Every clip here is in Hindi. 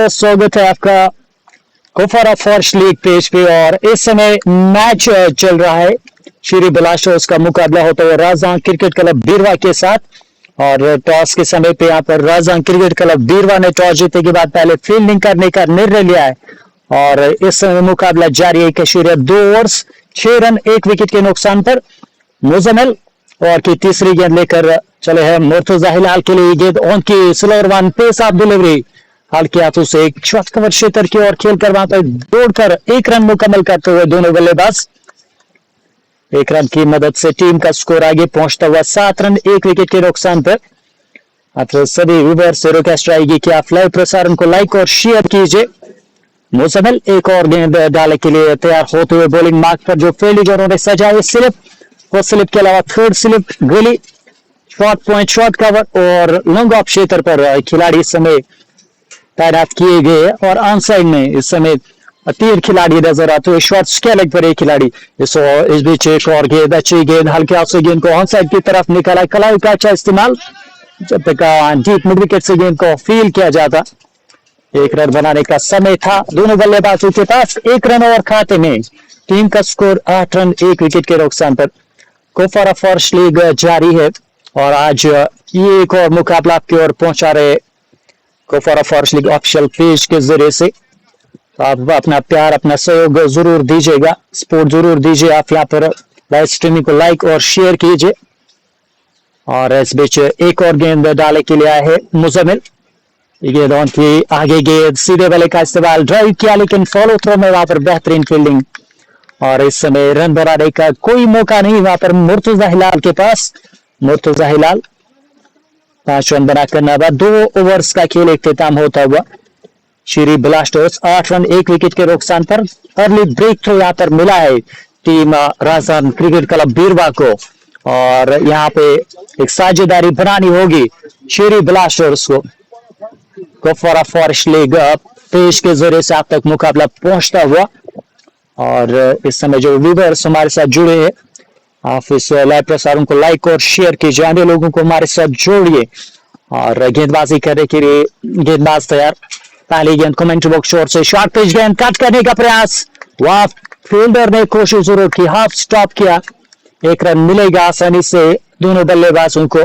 स्वागत है आपका कुफारा फॉर्श लीग पेज पे। और इस समय मैच चल रहा है। श्री ब्लास्टर्स का मुकाबला होता है राजधान क्रिकेट क्लब बीरवा के साथ। और टॉस के समय पे यहाँ पर राजधान क्रिकेट क्लब बीरवा ने टॉस जीतने के बाद पहले फील्डिंग करने का निर्णय लिया है। और इस समय मुकाबला जारी है। कशीरिया 2 ओवर्स 6 रन 1 विकेट के नुकसान पर मुजम्मिल और की तीसरी गेंद लेकर चले हैं मुर्तजा हिलाल के लिए। गेंद ऑन की slower one pace off delivery हल्के हाथों से एक शॉट कवर क्षेत्र की ओर खेलकर वहां पर दौड़कर 1 रन मुकम्मल करते हुए दोनों बल्लेबाज 1 रन की मदद से टीम का स्कोर आगे पहुंचता हुआ 7 रन 1 विकेट के नुकसान पर। आप सभी व्यूअर्स से रिक्वेस्ट आएगी कि आप लाइव प्रसारण को लाइक और शेयर कीजिए। मुजम्मिल एक और गेंद डालने के लिए तैयार होते हुए बॉलिंग मार्क पर जो फील्डिंग उन्होंने सजाई स्लिप, वो स्लिप के अलावा थर्ड स्लिप गोली शॉर्ट पॉइंट शॉर्ट कवर और लॉन्ग ऑफ क्षेत्र पर खिलाड़ी इस समय तैनात किए गए। और ऑन साइड में इस समय 3 खिलाड़ी नजर आते हुए शॉर्ट स्केलिंग पर एक खिलाड़ी। इस बीच एक और गेंद अच्छी गेंद हल्के हाथ से गेंद को ऑन साइड की तरफ निकाला। कलाई का अच्छा इस्तेमाल जब तक डीप मिड विकेट से गेंद को फील किया जाता। 1 रन बनाने का समय था दोनों बल्लेबाजों के पास। 1 रन और खाते में टीम का स्कोर 8 रन 1 विकेट के नुकसान पर। कुफारा फॉर्श लीग जारी है और आज ये एक और मुकाबला आपकी ओर पहुंचा रहे कुफारा फॉर्श लीग ऑफिशियल पेज के जरिए से। तो आप अपना प्यार अपना सहयोग जरूर दीजिएगा, सपोर्ट जरूर दीजिए। आप यहाँ पर लाइव स्ट्रीमिंग को लाइक और शेयर कीजिए। और इस बीच एक और गेंद डालने के लिए आए हैं मुजम्मिल। गेंद ऑन की आगे गेंद सीधे वाले का इस्तेमाल ड्राइव किया लेकिन फॉलो थ्रो में वहां पर बेहतरीन फील्डिंग। और इस समय रन बनाने का कोई मौका नहीं वहां पर मुर्तजा हिलाल के पास। मुर्तजा हिलाल 5 रन बनाकर नवा 2 ओवर्स का खेल इख्तिताम होता हुआ श्री ब्लास्टर्स 8 रन 1 विकेट के नुकसान पर। अर्ली ब्रेक थ्रू यहाँ पर मिला है टीम राजस्थान क्रिकेट क्लब बीरवा को। और यहाँ पे एक साझेदारी बनानी होगी श्री ब्लास्टर्स को। कुफारा फॉर्श लीग पेज के जरिए से आप तक मुकाबला पहुंचता हुआ। और इस समय जो व्यूअर्स हमारे साथ जुड़े हैं आप इस लाइव प्रसारण को लाइक और शेयर कीजिए, अन्य लोगों को हमारे साथ जोड़िए। और गेंदबाजी करने के लिए गेंदबाज तैयार। पहली गेंद कमेंट्री बॉक्स शॉट से शॉर्ट पिच गेंद कट करने का प्रयास, वहां फील्डर ने कोशिश जरूर की, हाफ स्टॉप किया। 1 रन मिलेगा आसानी से दोनों बल्लेबाजों को।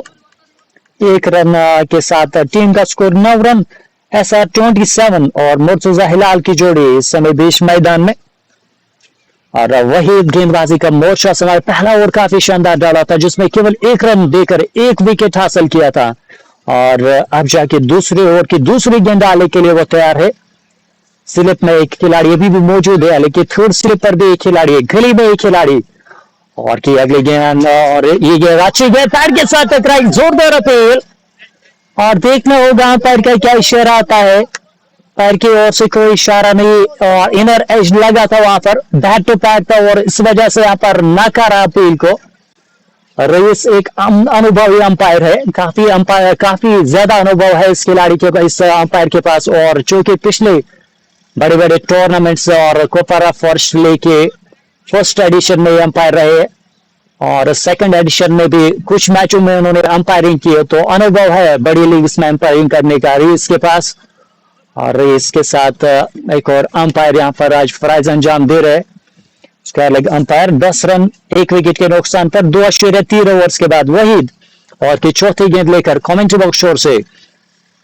1 रन के साथ टीम का स्कोर 9 रन SR 27 और मुर्तजा हिलाल की जोड़ी इस समय बीच मैदान में। और वही गेंदबाजी का मोर्चा समय पहला ओवर काफी शानदार डाला था जिसमें केवल 1 रन देकर 1 विकेट हासिल किया था। और अब जाके दूसरे ओवर की दूसरी गेंद डालने के लिए वो तैयार है। स्लिप में एक खिलाड़ी अभी भी मौजूद है लेकिन थर्ड स्लिप पर भी एक खिलाड़ी है, गली में एक खिलाड़ी। और की अगली गेंद और ये गेंद अच्छी गेंद पैर के साथ टकराई, जोरदार अपील। और देखना होगा पैर का क्या इशारा आता है। पैर की ओर से कोई इशारा नहीं और इनर एज लगा था वहां पर, बैट टू पैड था और इस वजह से यहाँ पर नकारा अपील को। रईस एक अनुभवी अंपायर है, काफी ज्यादा अनुभव है इस खिलाड़ी के इस अंपायर के पास। और जो कि पिछले बड़े बड़े टूर्नामेंट्स और कुफारा फॉर्श लीग के फर्स्ट एडिशन में अंपायर रहे और सेकंड एडिशन में भी कुछ मैचों में उन्होंने अंपायरिंग की है। तो अनुभव है बड़ी लीग में अंपायरिंग करने का रईस के पास। और इसके साथ एक और अंपायर यहाँ पर आज फराइज अंजाम दे रहे। उसका अलग अंपायर 10 रन 1 विकेट के नुकसान पर 2.3 ओवर्स के बाद वहीद और की चौथी गेंद लेकर कमेंट्री बॉक्स शोर से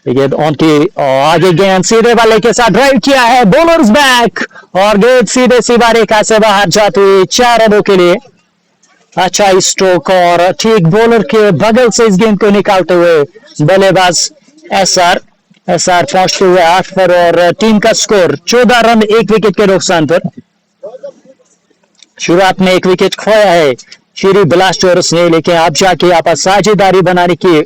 गेंद ऑन की आगे गेंद सीधे वाले के साथ ड्राइव किया है, बॉलर्स बैक और गेंद सीधे सीधा रेखा से बाहर जाती हुई 4 रनों के लिए। अच्छा स्ट्रोक और ठीक बॉलर के बगल से इस गेंद को निकालते हुए बल्लेबाज एसआर पहुंचते हुए 8 पर। और टीम का स्कोर 14 रन 1 विकेट के नुकसान पर। शुरुआत में 1 विकेट खोया है श्री ब्लास्टर्स ने लेकिन अब जाके यहाँ पर साझेदारी बनाने की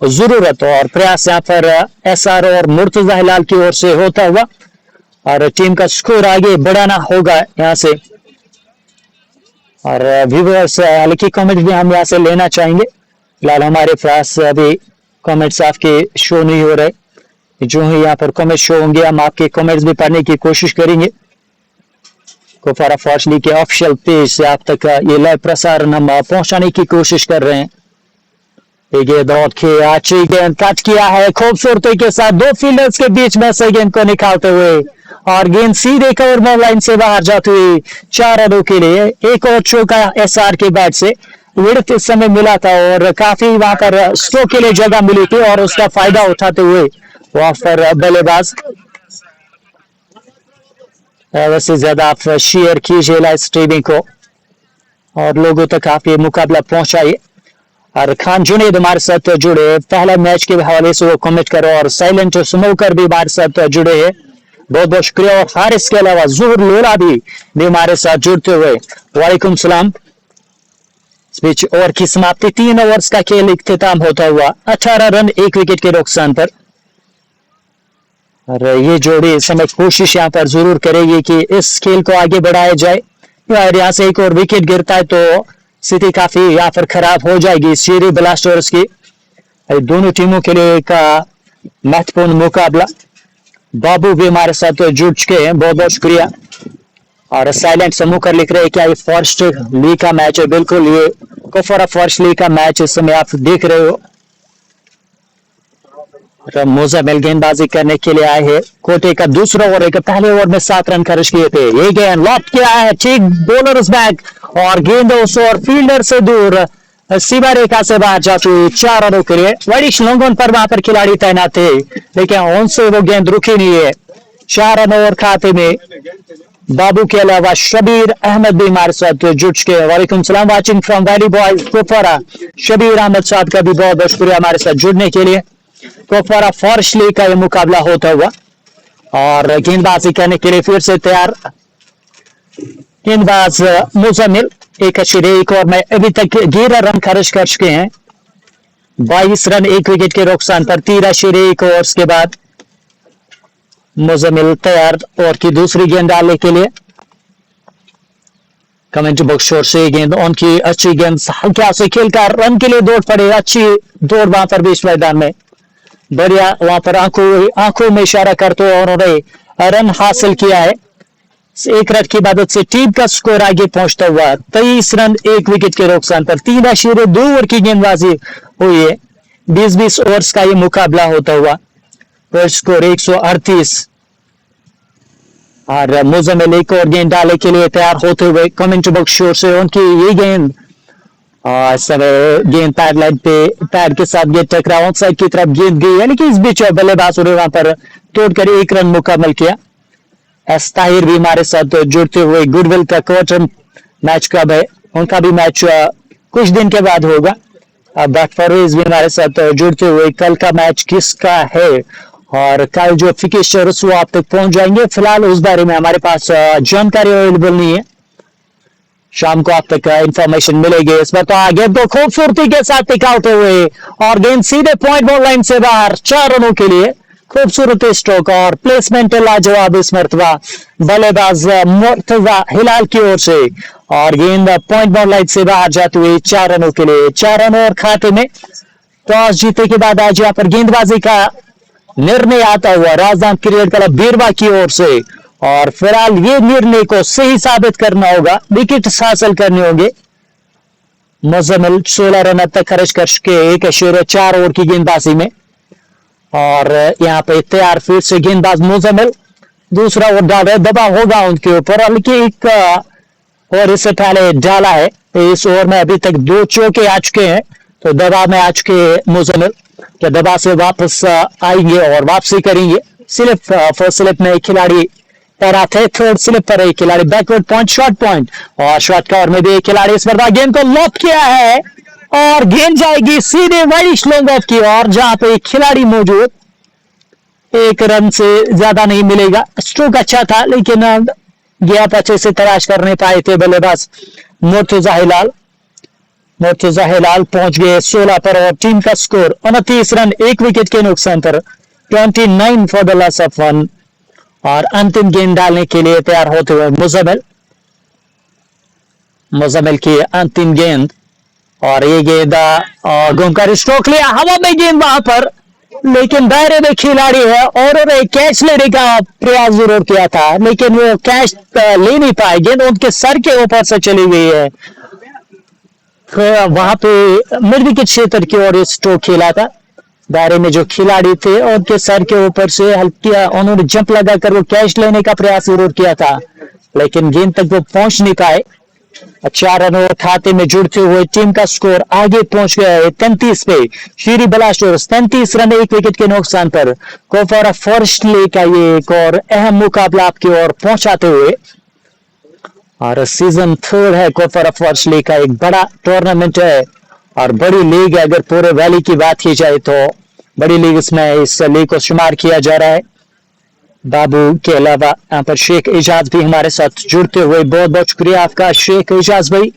जरूरत और प्रयास यहाँ पर एसआर और मुर्तजा हिलाल की ओर से होता हुआ। और टीम का स्कोर आगे बढ़ाना होगा यहाँ से। और व्यूअर्स हल्की कमेंट भी हम यहाँ से लेना चाहेंगे। फिलहाल हमारे पास अभी कमेंट्स आपके शो नहीं हो रहे। जो ही यहाँ पर कमेंट शो होंगे हम आपके कमेंट्स भी पढ़ने की कोशिश करेंगे। कुफारा फॉर्स लीग के ऑफिशियल पेज से आप तक ये लाइव प्रसारण हम पहुंचाने की कोशिश कर रहे हैं। ये दौड़ के अच्छी गेंद कट किया है खूबसूरती के साथ, दो फील्डर्स के बीच में से गेंद को निकालते हुए और गेंद सीधे कवर बॉल लाइन से बाहर जाती हुई 4 रनों के लिए। एक और चौका एसआर के बैट से विड़त इस समय मिला था और काफी वहां पर स्ट्रोक के लिए जगह मिली थी और उसका फायदा उठाते हुए वहां पर बल्लेबाज। वैसे ज्यादा आप शेयर कीजिए लाइव स्ट्रीमिंग को और लोगों तक आप ये मुकाबला पहुंचाइए। और खान जुनेद हमारे साथ जुड़े, पहला मैच के हवाले से वो कमेंट करो और साइलेंट स्मोकर भी हमारे साथ जुड़े हैं, बहुत बहुत शुक्रिया। और हारिस के अलावा जुहर लोला भी हमारे साथ जुड़ते हुए वालेकुम सलाम। इस बीच ओवर की समाप्ति 3 ओवर्स का खेल इख्तिताम होता हुआ 18 रन 1 विकेट के नुकसान पर। और ये जोड़ी इस समय कोशिश यहाँ पर जरूर करेगी कि इस खेल को आगे बढ़ाया जाए। यहाँ से एक और विकेट गिरता है तो स्थिति काफी यहाँ पर खराब हो जाएगी सीरी ब्लास्टर्स की। दोनों टीमों के लिए एक महत्वपूर्ण मुकाबला। बाबू भी हमारे साथ जुड़ चुके हैं, बहुत बहुत शुक्रिया। और साइलेंट समूह कर लिख रहे हैं क्या ये फर्स्ट लीग का मैच है? बिल्कुल, ये कुफारा फर्स्ट लीग का मैच इस समय आप देख रहे हो। मोजामिल गेंदबाजी करने के लिए आए हैं। कोटे का दूसरा ओवर है, पहले ओवर में 7 रन खर्च किए थे। ये गेंद लॉफ्ट किया है, ठीक बॉलर्स बैक और गेंद और फील्डर से दूर सीमा रेखा से बाहर जाती हुई 4 रनों के लिए। बड़ी श्लोंगन पर वहां पर खिलाड़ी तैनात थे लेकिन उनसे वो गेंद रुकी नहीं है। 4 रन और खाते में बाबू के अलावा शबीर अहमद भी हमारे साथ जुड़ चुके हैं। वालेकुम सलाम, watching from valley boys Kupwara. Shabir Ahmad साहब का भी बहुत बहुत शुक्रिया हमारे साथ जुड़ने के लिए। कुपवारा फॉरेस्ट लीग का ये मुकाबला होता हुआ और गेंदबाजी करने के लिए फिर से तैयार गेंदबाज मुजम्मिल। एक अच्छी एक और में अभी तक 11 रन खर्च कर चुके हैं। 22 रन 1 विकेट के नुकसान पर 13 ओवर्स के बाद मुजम्मिल तैयार और की दूसरी गेंद डालने के लिए। कमेंट बॉक्स और से गेंद ऑन की, अच्छी गेंद हल्का से खेलकर रन के लिए दौड़ पड़े। अच्छी दौड़ वहां पर बीच मैदान में, बढ़िया वहां पर आंखों में इशारा करते हुए उन्होंने रन हासिल किया है। 1 रन की मदद से टीम का स्कोर आगे पहुंचता हुआ 23 रन 1 विकेट के नुकसान पर 3.2 ओवर की गेंदबाजी हुई है। 20-20 ओवर्स का ये मुकाबला होता हुआ स्कोर 138। और मुजम्मिल एक और गेंद डालने के लिए तैयार होते हुए कमेंट बॉक्स से उनकी ये गेंद गेंद पैड लाइन पे पैड के साथ गेंद टकरा ऑफसाइड की तरफ गेंद गई है, लेकिन इस बीच बल्लेबाज ने वहां पर तोड़कर 1 रन मुकम्मल किया। एस ताहिर भी हमारे साथ जुड़ते हुए, गुडविल का क्वार्टर मैच कब है? उनका भी मैच कुछ दिन के बाद होगा। बट फरवेज भी हमारे साथ जुड़ते हुए, कल का मैच किसका है और कल जो फिक्सचर्स वो आप तक पहुंच जाएंगे। फिलहाल उस बारे में हमारे पास जानकारी अवेलेबल नहीं है, शाम को आप तक इंफॉर्मेशन मिलेगी। इस बार तो आगे तो खूबसूरती के साथ निकालते हुए और गेंद सीधे पॉइंट बॉल लाइन से बाहर 4 रनों के लिए। खूबसूरत स्ट्रोक और प्लेसमेंट लाजवाब इस मरतबा बल्लेबाज मुर्तजा हिलाल की ओर से और गेंद पॉइंट बॉल लाइन से बाहर जाते हुए 4 रनों के लिए। 4 रन और खाते में टॉस जीतने के बाद आज यहाँ पर गेंदबाजी का निर्णय आता हुआ राजधानी क्रिकेट क्लब बीरवा की ओर से। और फिलहाल ये निर्णय को सही साबित करना होगा, विकेट हासिल करने होंगे। मुजम्मिल 16 रन तक खर्च कर चुके 1.4 ओवर की गेंदबाजी में और यहाँ पे तैयार फिर से गेंदबाज मुजम्मिल दूसरा ओवर डाल रहे, दबाव होगा उनके ऊपर। हल्की एक और इससे पहले डाला है, इस ओवर में अभी तक 2 चौके आ चुके हैं तो दबाव में आ चुके मुजम्मिल। क्या दबाव से वापस आएंगे और वापसी करेंगे? स्लिप फर्स्ट स्लिप में खिलाड़ी तैनात है, थर्ड स्लिप पर एक खिलाड़ी बैकवर्ड पॉइंट शॉर्ट पॉइंट और शॉर्ट कवर में भी एक खिलाड़ी इस बार गेंद को लॉक किया है और गेंद जाएगी सीधे वाइड लॉन्ग ऑफ की ओर जहां पे एक खिलाड़ी मौजूद। 1 रन से ज्यादा नहीं मिलेगा। स्ट्रोक अच्छा था लेकिन गैप अच्छे से तलाश कर नहीं पाए थे बल्लेबाज मुर्तजा हिलाल। मुर्तजा हिलाल पहुंच गए 16 पर और टीम का स्कोर 29 रन 1 विकेट के नुकसान पर 29 फॉर द लॉस ऑफ 1। और अंतिम गेंद डालने के लिए तैयार होते हुए मुजम्मिल की अंतिम गेंद और ये गेंद घूमकर स्ट्रोक लिया, हवा में गेंद वहां पर, लेकिन दायरे में खिलाड़ी है और उन्होंने कैच लेने का प्रयास जरूर किया था, लेकिन वो कैच ले नहीं पाए, गेंद उनके सर के ऊपर से चली गई है। तो वहां पे मिड विकेट क्षेत्र की ओर स्ट्रोक खेला था, दायरे में जो खिलाड़ी थे उनके सर के ऊपर से हल्की उन्होंने जंप लगाकर वो कैच लेने का प्रयास जरूर किया था, लेकिन गेंद तक वो पहुंच नहीं पाए। 4 रनों खाते में जुड़ते हुए टीम का स्कोर आगे पहुंच गया है 33 पे। श्री ब्लास्टर्स 33 रन 1 विकेट के नुकसान पर कोफारा फर्स्ट लीग का ये एक और अहम मुकाबला आपकी ओर पहुंचाते हुए, और सीजन 3 है कोफारा फर्स्ट लीग का, एक बड़ा टूर्नामेंट है और बड़ी लीग है। अगर पूरे वैली की बात की जाए तो बड़ी लीग इसमें इस लीग को शुमार किया जा रहा है। बाबू के अलावा यहाँ पर शेख एजाज भी हमारे साथ जुड़ते हुए, बहुत बहुत शुक्रिया आपका शेख एजाज भाई।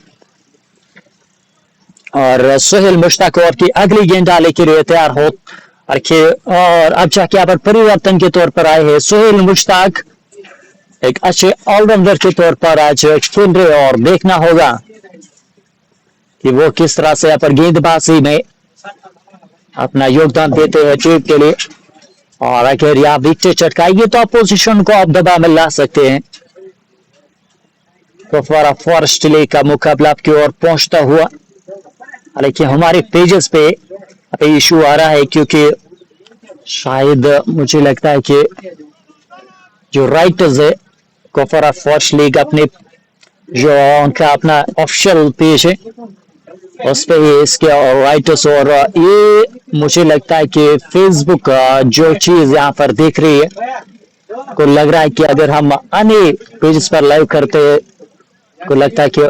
और सोहेल मुश्ताक और की अगली गेंद डालने के लिए तैयार हो और अब जाके यहाँ पर परिवर्तन के तौर पर आए हैं सोहेल मुश्ताक, एक अच्छे ऑलराउंडर के तौर पर आज खेल रहे, और देखना होगा कि वो किस तरह से यहाँ पर गेंदबाजी में अपना योगदान देते हैं टीम के लिए। और अगर यहाँ विकेट चटकाएंगे तो अपोजिशन को आप दबाव में ला सकते हैं। कोफारा फॉरेस्ट लीग का मुकाबला आपकी ओर पहुंचता हुआ, हालांकि हमारे पेजेस पे इशू आ रहा है क्योंकि शायद मुझे लगता है कि जो राइटर्स है कोफारा फॉरेस्ट लीग अपने जो उनका अपना ऑफिशियल पेज है उस पे इसके राइटर्स, और ये मुझे लगता है कि फेसबुक जो चीज यहाँ पर देख रही है को लग रहा है कि अगर हम अन्य पेज पर लाइव करते को लगता है कि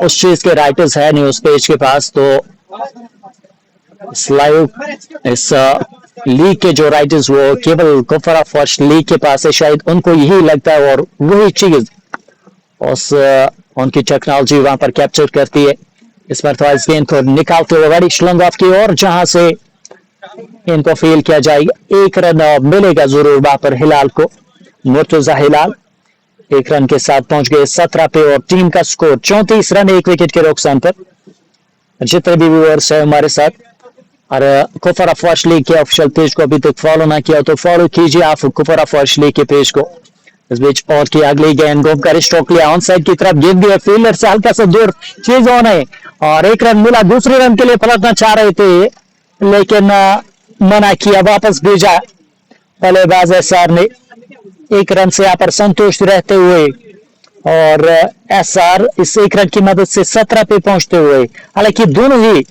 उस चीज के राइटर्स है नहीं उस पेज के पास, तो इस लाइव इस लीग के जो राइटर्स वो केवल कोफारा फर्स्ट लीग के पास है, शायद उनको यही लगता है और वही चीज उस उनकी टेक्नोलॉजी वहां पर कैप्चर करती है। इस पर तो इस गेंद को निकालते हुए बड़ी श्लंग ऑफ की ओर, जहां से इनको फील किया जाएगा, 1 रन मिलेगा जरूर वहां पर हिलाल को। मुर्तजा हिलाल 1 रन के साथ पहुंच गए 17 पे और टीम का स्कोर 34 रन 1 विकेट के नुकसान पर। जितने भी व्यूअर्स है हमारे साथ और कोफारा फर्स्ट लीग के ऑफिशियल पेज को अभी तक फॉलो ना किया तो फॉलो कीजिए आप कोफारा फर्स्ट लीग के पेज को। इस बीच और की अगली गेंद घूमकर स्ट्रोक लिया ऑन साइड की तरफ, गेंद भी फील्डर से हल्का सा दूर, चीज ऑन है और 1 रन मिला। दूसरे रन के लिए पलटना चाह रहे थे लेकिन मना किया, वापस भेजा बल्लेबाज एसआर ने। 1 रन से यहाँ पर संतुष्ट रहते हुए और एसआर इस 1 रन की मदद से 17 पे पहुंचते हुए, हालांकि दोनों ही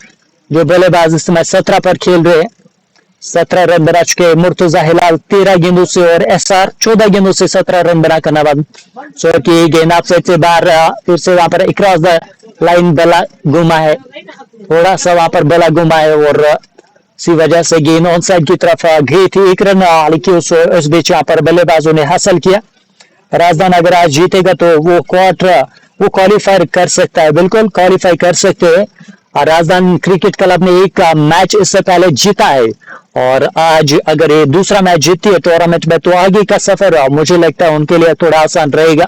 जो बल्लेबाज इस समय 17 पर खेल रहे हैं, 17 रन बना चुके। मुर्तजा हिलाल 13 गेंदों से और एसआर 14 गेंदों से 17 रन बनाकर नवाब सो की गेंद आपसे से बाहर, फिर से वहां पर क्रॉस द लाइन बला घुमा है, थोड़ा सा वहां पर बला घुमा है और इसी वजह से गेंद ऑन साइड की तरफ गई थी। 1 रन हालांकि उस बीच यहाँ पर बल्लेबाजों ने हासिल किया। राजस्थान अगर आज जीतेगा तो वो क्वालिफाई कर सकता है, बिल्कुल क्वालिफाई कर सकते हैं। और राजस्थान क्रिकेट क्लब ने एक मैच इससे पहले जीता है और आज अगर ये दूसरा मैच जीती है टूर्नामेंट में तो आगे का सफर मुझे लगता है उनके लिए थोड़ा आसान रहेगा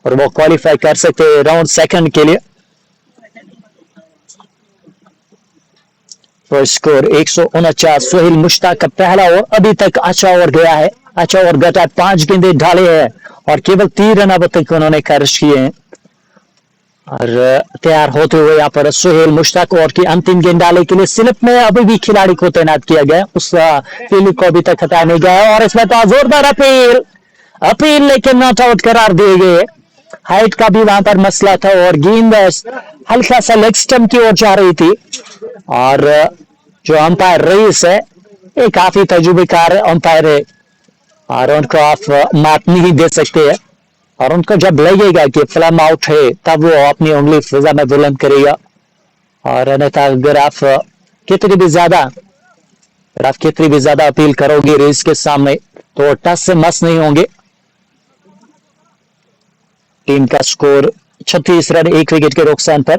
और वो क्वालिफाई कर सकते हैं राउंड सेकंड के लिए। तो स्कोर 149। सोहेल मुश्ताक का पहला ओवर अभी तक अच्छा ओवर गया है, अच्छा ओवर घटा 5 गेंदे ढाले हैं और केवल 3 रन अब तक उन्होंने खर्च किए हैं। और तैयार होते हुए यहाँ पर सोहेल मुश्ताक और की अंतिम गेंद डालने के लिए स्लिप में अभी भी खिलाड़ी को तैनात किया गया, उस फील्ड को अभी तक हटाया नहीं गया और इसमें तो जोरदार अपील लेकिन नॉट आउट करार दिए गए। हाइट का भी वहां पर मसला था और गेंद हल्का सा लेग स्टंप की ओर जा रही थी और जो अंपायर रईस है ये काफी तजुर्बेकार अंपायर है और उनको आप मात नहीं दे सकते हैं और उनको जब लगेगा कि फिल्म आउट है तब वो अपनी उंगली फिजा में बुलंद करेगा। और अन्यथा अगर आप कितनी भी ज्यादा अपील करोगे रेस के सामने तो टस से मस नहीं होंगे। टीम का स्कोर 36 रन 1 विकेट के नुकसान पर।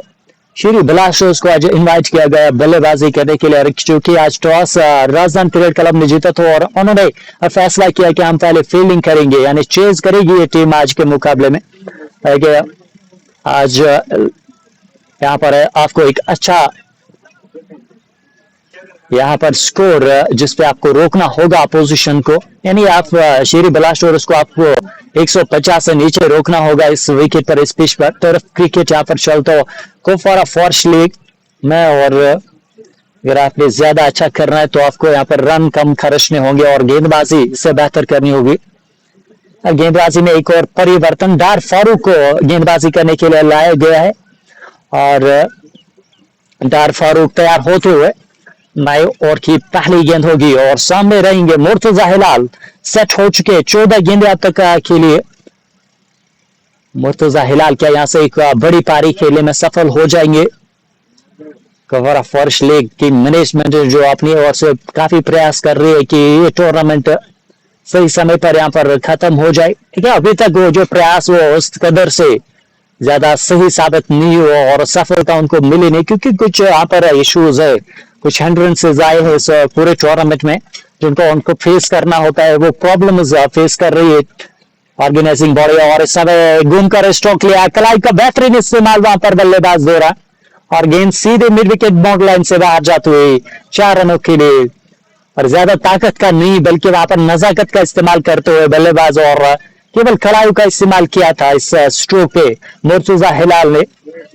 श्री ब्लास्टर्स को आज इनवाइट किया गया बल्लेबाजी करने के लिए, क्योंकि आज टॉस राजस्थान क्रिकेट क्लब ने जीता था और उन्होंने फैसला किया कि हम पहले फील्डिंग करेंगे, यानी चेज करेगी ये टीम आज के मुकाबले में। आज यहाँ पर आपको एक अच्छा यहाँ पर स्कोर जिस पे आपको रोकना होगा अपोजिशन को, यानी आप शेरी ब्लास्टर्स को आपको 150 से नीचे रोकना होगा इस विकेट पर, इस पिच पर। टर्फ क्रिकेट यहाँ पर चलता हो कुपवारा फॉरेस्ट लीग में, और अगर आपने ज्यादा अच्छा करना है तो आपको यहाँ पर रन कम खर्चने होंगे और गेंदबाजी इससे बेहतर करनी होगी। गेंदबाजी में एक और परिवर्तन, डार फारूक को गेंदबाजी करने के लिए लाया गया है और डार फारूक तैयार होते हुए नए ओवर की पहली गेंद होगी और सामने रहेंगे मुर्तजा हिलाल। सेट हो चुके 14 गेंदें अब तक के लिए। मुर्तजा हिलाल क्या यहां से एक बड़ी पारी खेलने में सफल हो जाएंगे? कुपवारा फॉरेस्ट लीग की मैनेजमेंट जो अपनी ओर से काफी प्रयास कर रही है कि ये टूर्नामेंट सही समय पर यहाँ पर खत्म हो जाए। ठीक है, अभी तक वो जो प्रयास वो उस कदर से ज्यादा सही साबित नहीं हुआ और सफलता उनको मिली नहीं, क्योंकि कुछ यहाँ पर इश्यूज है, कुछ हिंड्रेंसेस आए हैं इस पूरे टूर्नामेंट में जिनको उनको फेस करना होता है। वो प्रॉब्लम फेस कर रही है ऑर्गेनाइजिंग बॉडी। और इस समय घूमकर स्ट्रोक लिया, कलाई का बेहतरीन इस्तेमाल वहां पर बल्लेबाज दे रहा और गेंद सीधे मिड विकेट बाउंड लाइन से बाहर जाते हुए 4 रनों के लिए। और ज्यादा ताकत का नहीं बल्कि वहां पर नजाकत का इस्तेमाल करते हुए बल्लेबाज और केवल कलायु का इस्तेमाल किया था इस स्ट्रोक पे मुर्तजा हिलाल ने।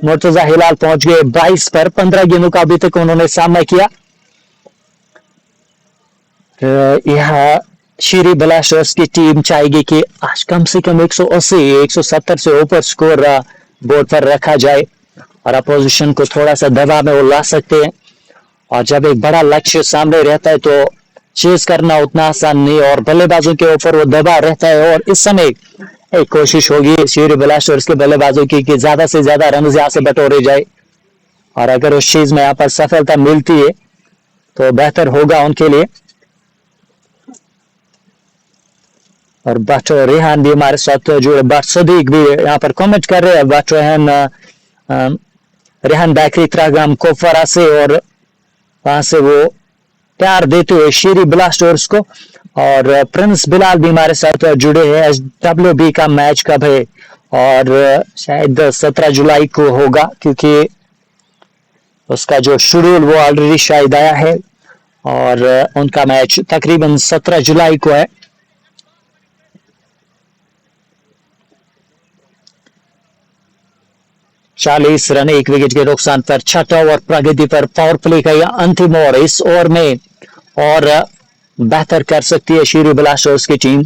मुर्तजा हिलाल पहुंच गए 22 पर, 15 गेंदों का अभी तक उन्होंने सामना किया। यह शेरी ब्लास्टर्स की टीम चाहेगी कि आज कम से कम 180 170 से ऊपर स्कोर बोर्ड पर रखा जाए और अपोजिशन को थोड़ा सा दबाव में वो ला सकते हैं। और जब एक बड़ा लक्ष्य सामने रहता है तो चेज करना उतना आसान नहीं और बल्लेबाजों के ऊपर वो दबाव रहता है। और इस समय एक कोशिश होगी शेरी ब्लास्टर्स के बल्लेबाजों की कि ज्यादा से ज्यादा रन यहाँ से बटोरे जाए, और अगर उस चीज में यहाँ पर सफलता मिलती है तो बेहतर होगा उनके लिए। और बट रेहान भी हमारे साथ जुड़े, बट सदीक भी यहाँ पर कमेंट कर रहे हैं। बट रेहान बैकरी त्रागाम कुपवारा से, और वहां से वो प्यार देते हुए शेरी ब्लास्टर्स को। और प्रिंस बिलाल भी हमारे साथ जुड़े हैं। SWB का मैच कब है? और शायद 17 जुलाई को होगा, क्योंकि उसका जो शेड्यूल वो ऑलरेडी शायद आया है और उनका मैच तकरीबन 17 जुलाई को है। चालीस रन 1 विकेट के नुकसान पर 6 ओवर प्रगति पर पावर प्ले का यह अंतिम ओवर। इस ओवर में और बेहतर कर सकती है शेरी ब्लास्टर्स की टीम।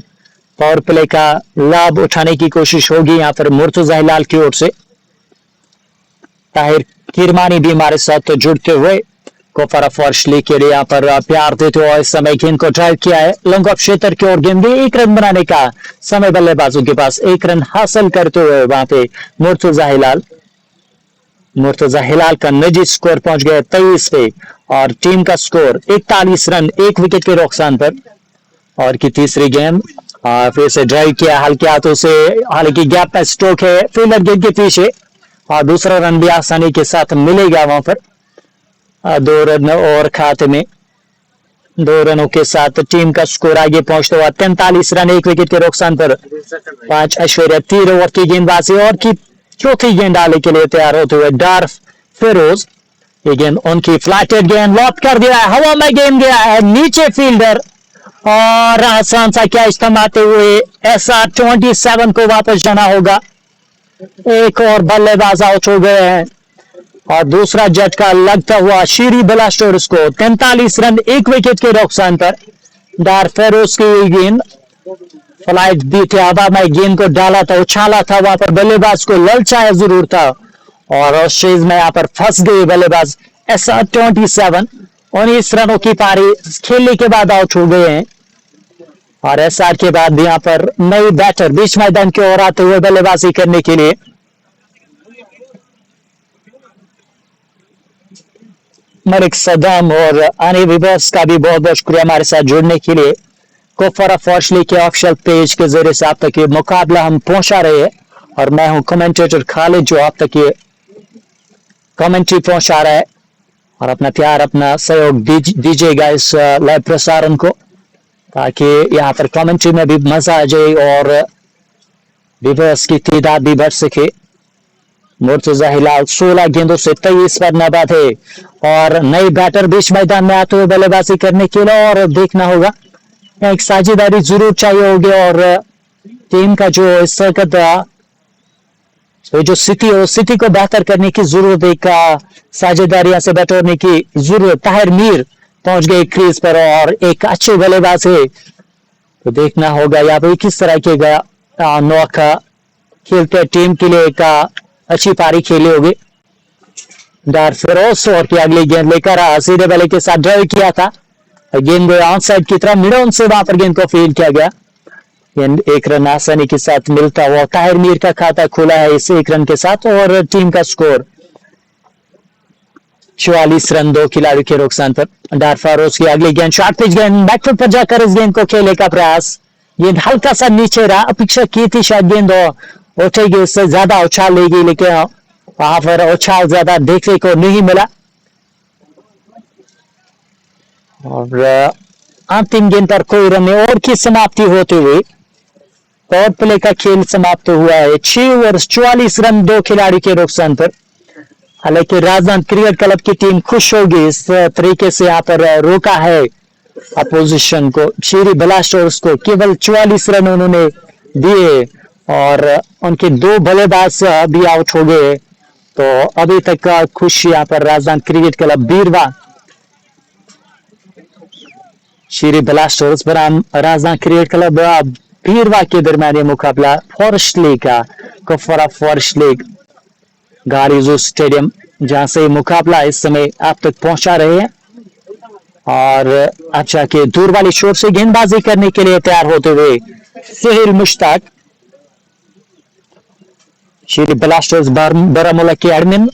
पावर प्ले का लाभ उठाने की कोशिश होगी यहाँ पर मुर्तजा हिलाल की ओर से। ताहिर किरमानी भी हमारे साथ जुड़ते हुए कुपवारा फॉरेस्ट लीग के लिए यहाँ पर प्यार देते हुए इस समय गेंद को ड्राइव किया है लॉन्ग ऑफ क्षेत्र की ओर। गेंद भी 1 रन बनाने का समय बल्लेबाजों के पास, 1 रन हासिल करते हुए वहां पे मुर्तजा हिलाल। मुर्तजा हिलाल का निजी स्कोर पहुंच गया 23 पे और टीम का स्कोर 41 रन 1 विकेट के नुकसान पर। और की तीसरी गेंद फिर से ड्राइव किया हल्के हाथों से, हालांकि गैप का स्ट्रोक है फील्डर गेंद के पीछे, और दूसरा रन भी आसानी के साथ मिलेगा वहां पर। 2 रन और खाते में 2 रनों के साथ टीम का स्कोर आगे पहुंचता हुआ 43 रन 1 विकेट के नुकसान पर। 5.3 ओवर की गेंदबाजी और की चौथी गेंद डालने के लिए तैयार होते हुए डार्फ फिरोज। ये गेंद उनकी फ्लैटेड गेंद लॉक कर दिया है, हवा में गेंद गया है नीचे फील्डर, और आसान सा कैच थमाते हुए SR27 को वापस जाना होगा। एक और बल्लेबाज आउट हो गए हैं और दूसरा झटका लगता हुआ शेरी ब्लास्टर्स को 43 रन 1 विकेट के नुकसान पर। डार्फ फिरोज की गेंद फ्लाइट दी थी, हवा में गेंद को डाला था, उछाला था, वहां पर बल्लेबाज को ललचाया जरूर था और उस चीज में यहाँ पर फंस गए बल्लेबाज। SR27 19 रनों की पारी खेलने के बाद आउट हो गए हैं और SR के बाद यहाँ पर नई बैटर बीच मैदान की ओर आते हुए बल्लेबाजी करने के लिए। मलिक सदाम और अनी विबर्स का भी बहुत बहुत शुक्रिया हमारे साथ जुड़ने के लिए। कुपवारा फॉरेस्ट लीग के ऑफिशियल पेज के जरिए से आप तक ये मुकाबला हम पहुंचा रहे हैं और मैं हूं कमेंटेटर खालिद जो आप तक ये कमेंट्री पहुंचा रहा है, और अपना प्यार अपना सहयोग दीजिएगा इस लाइव प्रसारण को, ताकि यहाँ पर कमेंट्री में भी मजा आ जाए और व्यूअर्स की तादाद भी बढ़ सके। मुर्तजा हिलाल 16 गेंदों से 23 पर नाबाद है और नए बैटर बीच मैदान में आते हुए बल्लेबाजी करने के लिए, और देखना होगा एक साझेदारी जरूर चाहिए होगी और टीम का जो इस वक्त जो स्थिति है उस स्थिति को बेहतर करने की जरूरत, एक साझेदारियां से बटोरने की जरूरत। ताहिर मीर पहुंच गए क्रीज पर और एक अच्छे बल्लेबाज है, तो देखना होगा यहाँ पे किस तरह के नॉक खेलते टीम के लिए एक अच्छी पारी खेली होगी। डार फिरोज और की अगली गेंद लेकर सीधे बल्ले के साथ ड्राइव किया था, गेंद ऑन साइड की तरफ मिडन से वहां पर गेंद को फील्ड किया गया। गेंद एक रन आसानी के साथ मिलता हुआ ताहिर मीर का खाता खुला है इस एक रन के साथ और टीम का स्कोर 44 रन 2 खिलाड़ियों के नुकसान पर। डार फारोज की अगली गेंद शॉर्ट पिच गेंद, बैकफुट पर जाकर इस गेंद को खेलने का प्रयास, गेंद हल्का सा नीचे रहा, अपेक्षा की थी शायद गेंद उठेगी, इससे ज्यादा उछाल लेगी, लेकिन वहां पर उछाल ज्यादा देखने को नहीं मिला और अंतिम गेंद पर कोई रन नहीं और की समाप्ति होते हुए पावर प्ले का खेल समाप्त हुआ है 6 ओवर 44 रन 2 खिलाड़ी के नुकसान पर। हालांकि राजस्थान क्रिकेट क्लब की टीम खुश होगी, इस तरीके से यहाँ पर रोका है अपोजिशन को, शीरी ब्लास्टर्स को केवल 44 रन उन्होंने दिए और उनके 2 बल्लेबाज भी आउट हो गए, तो अभी तक खुश यहाँ पर राजस्थान क्रिकेट क्लब बीरवा शीरी ब्लास्टर्स बनाम राजस्थान क्रिकेट क्लब बीरवा के दरमियान ये मुकाबला फॉरेस्ट लीग का कुपवारा फॉरेस्ट लीग गारीजो स्टेडियम जहां से मुकाबला इस समय आप तक पहुंचा रहे हैं और अच्छा के दूर वाली शोर से गेंदबाजी करने के लिए तैयार होते हुए सुहेल मुश्ताक, शीरी ब्लास्टर्स बारामूला के एडमिन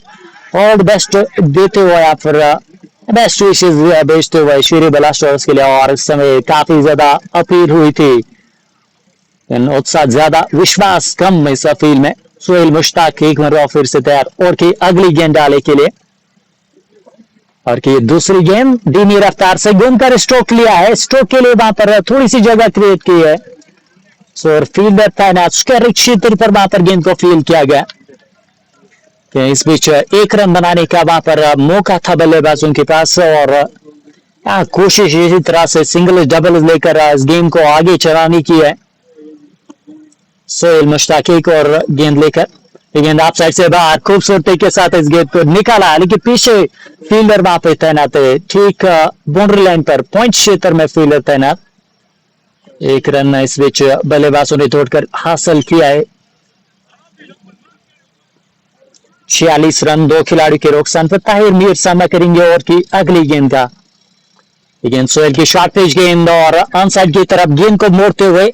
ऑल बेस्ट देते हुए या फिर बेस्ट विशेष भेजते हुए शीरी ब्लास्टर्स के लिए, और इस समय काफी ज्यादा अपील हुई थी, उत्साह ज्यादा विश्वास कम इस अपील में। सुहेल मुश्ताक एक बार फिर से तैयार और की अगली गेंद डाले के लिए, और की दूसरी गेंद धीमी रफ्तार से घूमकर स्ट्रोक लिया है, स्ट्रोक के लिए वहां पर थोड़ी सी जगह क्रिएट की है, सो फील्डर तैनात उसके क्षेत्र पर वहां पर गेंद को फील्ड किया गया। इस बीच एक रन बनाने का वहां पर मौका था बल्लेबाजों के पास और कोशिश इसी तरह से सिंगल डबल लेकर इस गेम को आगे चलाने की है। सोहेल मुश्ताक एक और गेंद लेकर, गेंद आप साइड से बाहर खूबसूरती के साथ इस गेंद को निकाला, लेकिन पीछे फील्डर वहां पे तैनात है, ठीक बाउंड्री लाइन पर पॉइंट क्षेत्र में फील्डर तैनात। एक रन इस बीच बल्लेबाजों ने तोड़कर हासिल किया है, 46 रन 2 खिलाड़ी के नुकसान पर। ताहिर मीर सामना करेंगे और की अगली गेंद का, गेंद सोहेल की शॉर्ट पिच गेंद और ऑन साइड की तरफ गेंद को मोड़ते हुए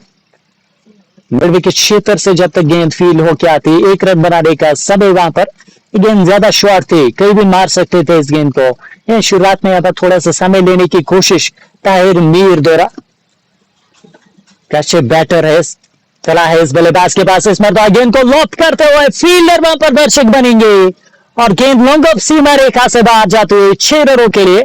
मिड विकेट क्षेत्र से जब तक गेंद फील्ड होकर आती, एक रन बनाने का समय वहां पर, गेंद ज्यादा शॉर्ट थी, कहीं भी मार सकते थे इस गेंद को। शुरुआत में यहाँ पर थोड़ा सा समय लेने की कोशिश ताहिर मीर द्वारा, कैसे बैटर है चला है इस बल्लेबाज के पास, इस मरतबा गेंद को लॉक करते हुए फील्डर वहां पर दर्शक बनेंगे और गेंद लॉन्ग ऑफ सीमा रेखा से बाहर जाते हुए 6 रनों के लिए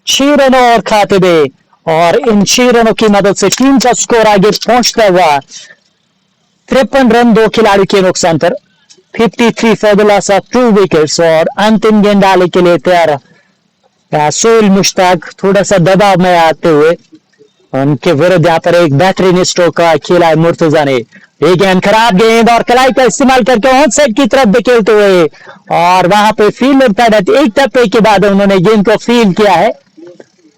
6 रनों और खाते में, और इन 6 रनों की मदद से टीम का स्कोर आगे पहुंचता हुआ 53 रन 2 खिलाड़ी के नुकसान पर, 53 for the loss of 2 wickets. और अंतिम गेंद डालने के लिए तैयार सोहेल मुश्ताक, थोड़ा सा दबाव में आते हुए उनके विरुद्ध यहाँ पर एक बेहतरीन स्ट्रोक खेला है मुर्तजा ने। एक गेंद खराब गेंद और कलाई का इस्तेमाल करके ऑन साइड की तरफ धकेलते हुए, और वहां पे फील्डर तैनात, एक टप्पे के बाद उन्होंने गेंद को फील्ड किया है,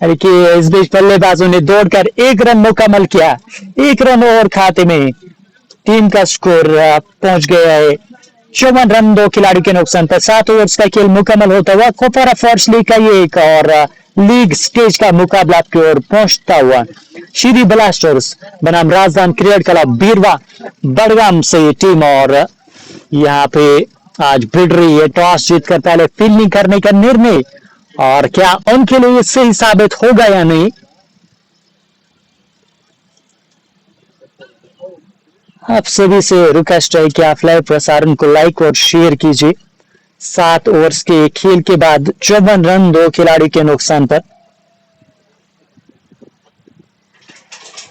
इस बीच बल्लेबाजों ने दौड़कर 1 रन मुकम्मल किया, 1 रन और खाते में टीम का स्कोर पहुंच गया है 54 रन 2 खिलाड़ी के नुकसान पर। 7 ओवर्स का खेल मुकम्मल होता हुआ कुपवारा फॉरेस्ट लीग का ये एक और लीग स्टेज का मुकाबला की ओर पहुंचता हुआ शीरी ब्लास्टर्स बनाम राजस्थान क्रिकेट क्लब बीरवा बड़गाम से टीम, और यहाँ पे आज भिड़ रही है टॉस जीतकर पहले फील्डिंग करने का निर्णय, और क्या उनके लिए सही साबित होगा या नहीं। आप सभी से रिक्वेस्ट है कि आप लाइव प्रसारण को लाइक और शेयर कीजिए। 7 ओवर्स के खेल के बाद 54 रन 2 खिलाड़ी के नुकसान पर।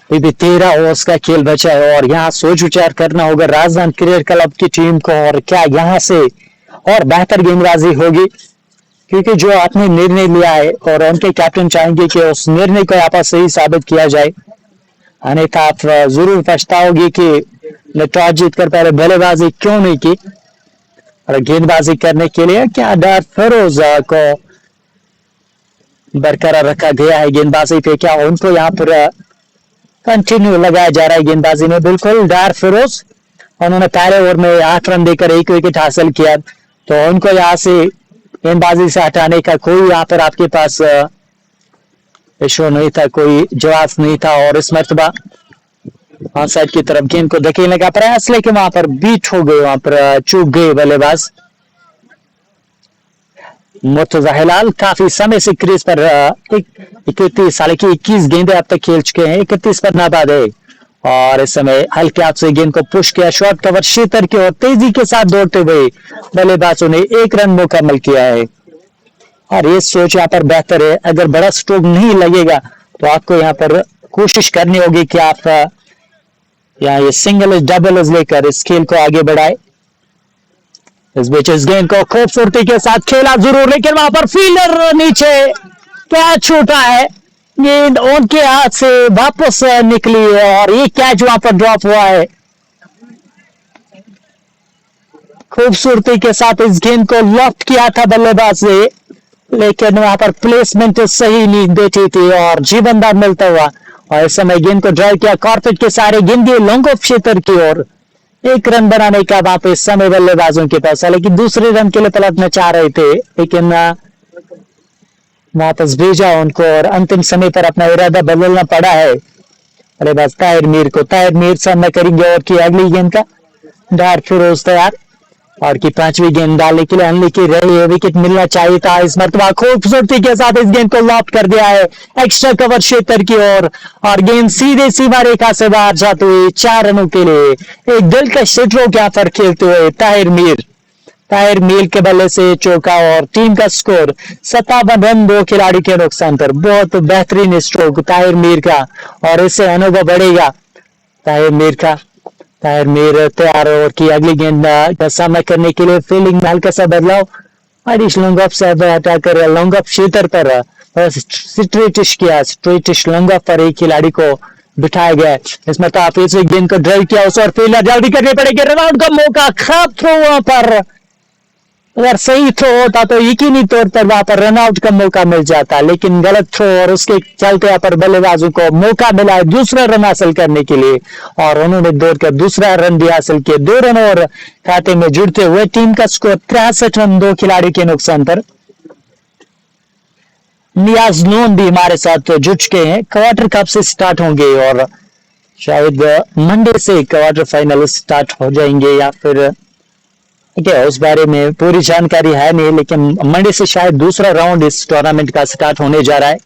अभी भी 13 ओवर्स का खेल बचा है और यहाँ सोच विचार करना होगा राजस्थान क्रिकेट क्लब की टीम को, और क्या यहाँ से और बेहतर गेंदबाजी होगी, क्योंकि जो आपने निर्णय लिया है और उनके कैप्टन चाहेंगे कि उस निर्णय को यहाँ पर सही साबित किया जाए, अन्यथा आप जरूर पछताओगे कि ने टॉस जीतकर पहले बल्लेबाजी क्यों नहीं की। और गेंदबाजी करने के लिए क्या डर फिरोज को बरकरार रखा गया है गेंदबाजी पे, क्या उनको यहाँ पर कंटिन्यू लगाया जा रहा है गेंदबाजी में। बिल्कुल डार फिरोज, उन्होंने पहले ओवर में 8 रन देकर 1 विकेट हासिल किया, तो उनको यहाँ से गेंदबाजी से हटाने का कोई यहाँ पर आपके पास इशू नहीं था, कोई जवाब नहीं था। और इस मरतबा ऑन साइड की तरफ गेंद को धकेलने का प्रयास, लेकिन वहां पर बीट हो गए, वहां पर चूक गए बल्लेबाज मुर्तजा हिलाल। काफी समय से क्रीज पर 31 साल की 21 गेंदें अब तक खेल चुके हैं, 31 पर नाबाद है। और इस समय हल्के हाथ से गेंद को पुश किया, शॉर्ट कवर क्षेत्र की ओर तेजी के साथ दौड़ते हुए बल्लेबाजों ने 1 रन मुकम्मल किया है। और ये सोच यहाँ पर बेहतर है, अगर बड़ा स्ट्रोक नहीं लगेगा तो आपको यहाँ पर कोशिश करनी होगी कि आप यहाँ ये सिंगल डबल लेकर इस खेल को आगे बढ़ाए। इस बीच इस गेंद को खूबसूरती के साथ खेला जरूर, लेकिन वहां पर फील्डर नीचे कैच छूटा है, गेंद उनके हाथ से वापस निकली है और ये कैच वहां पर ड्रॉप हुआ है। खूबसूरती के साथ इस गेंद को लॉफ्ट किया था बल्लेबाज ने, लेकिन वहां पर प्लेसमेंट सही नहीं देती थी और जीवनदार मिलता हुआ। और इस समय गेंद को ड्राइव किया कॉर्पेट के सारे गेंद लॉन्ग ऑफ क्षेत्र की ओर, 1 रन बनाने का वहां पे समय बल्लेबाजों के पास, लेकिन दूसरे रन के लिए पलटना चाह रहे थे, लेकिन वापस भेजा उनको और अंतिम समय पर अपना इरादा बदलना पड़ा है बल्लेबाज ताहिर मीर को। ताहिर मीर सामना करेंगे और की अगली गेंद का डार फिरोज तैयार, और की 5वीं गेंद डालने के लिए अनली की रही है, विकेट मिलना चाहिए था। इस मरतबा खूबसूरती के साथ इस गेंद को लॉफ्ट कर दिया है एक्स्ट्रा कवर क्षेत्र की ओर, और गेंद सीधे सीमा रेखा से बाहर जाते हुए 4 रनों के लिए एक दिलकश स्ट्रोक यहाँ पर खेलते हुए ताहिर मीर के बल्ले से चौका और टीम का स्कोर 57 रन 2 खिलाड़ी के नुकसान पर। बहुत बेहतरीन स्ट्रोक ताहिर मीर का, और इससे अनुभव बढ़ेगा ताहिर मीर का। ताहिर मीर तैयार और की अगली गेंद का सामना करने के लिए फील्डिंग में हल्का सा बदलाव, हरीश लॉन्ग ऑफ से हटाकर लॉन्ग ऑफ क्षेत्र पर स्ट्रेटिश लॉन्ग ऑफ पर एक खिलाड़ी को बिठाया गया। इसमें काफी से गेंद को ड्राइव किया उस और फील्डर जल्दी करनी पड़ेगी, रनआउट का मौका, खराब थ्रो वहां पर, अगर सही थ्रो होता तो यकीनी तौर पर वहां पर रनआउट का मौका मिल जाता, लेकिन गलत थ्रो और उसके चलते यहाँ पर बल्लेबाजों को मौका मिला है दूसरा रन हासिल करने के लिए, और उन्होंने दौड़कर दूसरा रन भी हासिल किया। 2 रन और खाते में जुड़ते हुए टीम का स्कोर 63 रन 2 खिलाड़ी के नुकसान पर। नियाज नून भी हमारे साथ जुट चुके हैं, क्वार्टर कप से स्टार्ट होंगे और शायद मंडे से क्वार्टर फाइनल स्टार्ट हो जाएंगे, या फिर ठीक है उस बारे में पूरी जानकारी है नहीं, लेकिन मंडे से शायद दूसरा राउंड इस टूर्नामेंट का स्टार्ट होने जा रहा है।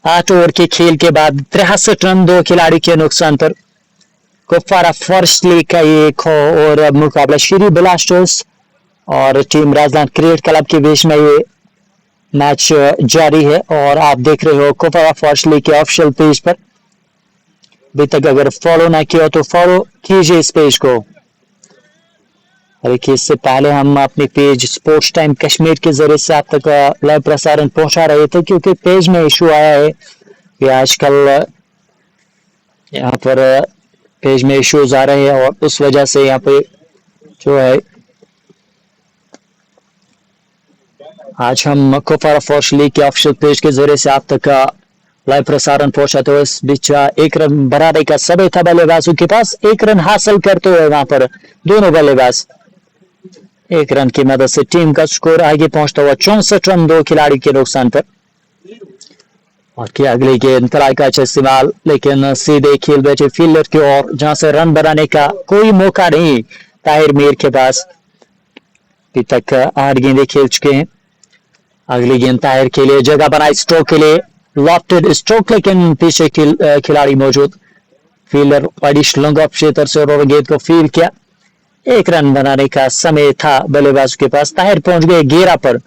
8 ओवर के खेल के बाद 63 रन 2 खिलाड़ी के नुकसान पर कुपवारा फर्स्ट लीग का ये एक और मुकाबला श्री ब्लास्टर्स और टीम राजस्थान क्रिकेट क्लब के बीच में ये मैच जारी है, और आप देख रहे हो कुपवारा फर्स्ट लीग के ऑफिशियल पेज पर। अभी तक अगर फॉलो ना किया तो फॉलो कीजिए इस पेज को। देखिए इससे पहले हम अपने पेज स्पोर्ट्स टाइम कश्मीर के जरिए से आप तक लाइव प्रसारण पहुंचा रहे थे, क्योंकि पेज में इशू आया है कि आजकल यहाँ पर पेज में इश्यूज आ रहे हैं, और उस वजह से यहाँ पे जो है आज हम कुपवारा फर्स्ट लीग के ऑफिशियल पेज के जरिए से आप तक लाइव प्रसारण पहुंचाते हुए। इस बीच 1 रन बनाने का समय था बल्लेबाजों के पास, 1 रन हासिल करते हुए वहां पर दोनों बल्लेबाज 1 रन की मदद से टीम का स्कोर आगे पहुंचता हुआ 64 रन 2 खिलाड़ी के नुकसान पर। और की अगली गेंद तलाई का इस्तेमाल, लेकिन सीधे खेल बैठे फील्डर की ओर, जहां से रन बनाने का कोई मौका नहीं ताहिर मीर के पास। अभी तक 8 गेंदें खेल चुके हैं। अगली गेंद ताहिर के लिए, जगह बनाई स्ट्रोक के लिए, लॉफ्टेड स्ट्रोक, लेकिन पीछे खिलाड़ी मौजूद, फील्डर हरीश लॉन्ग ऑफ क्षेत्र से और गेंद को फील्ड किया। 1 रन बनाने का समय था बल्लेबाज के पास। ताहिर पहुंच गए घेरा पर,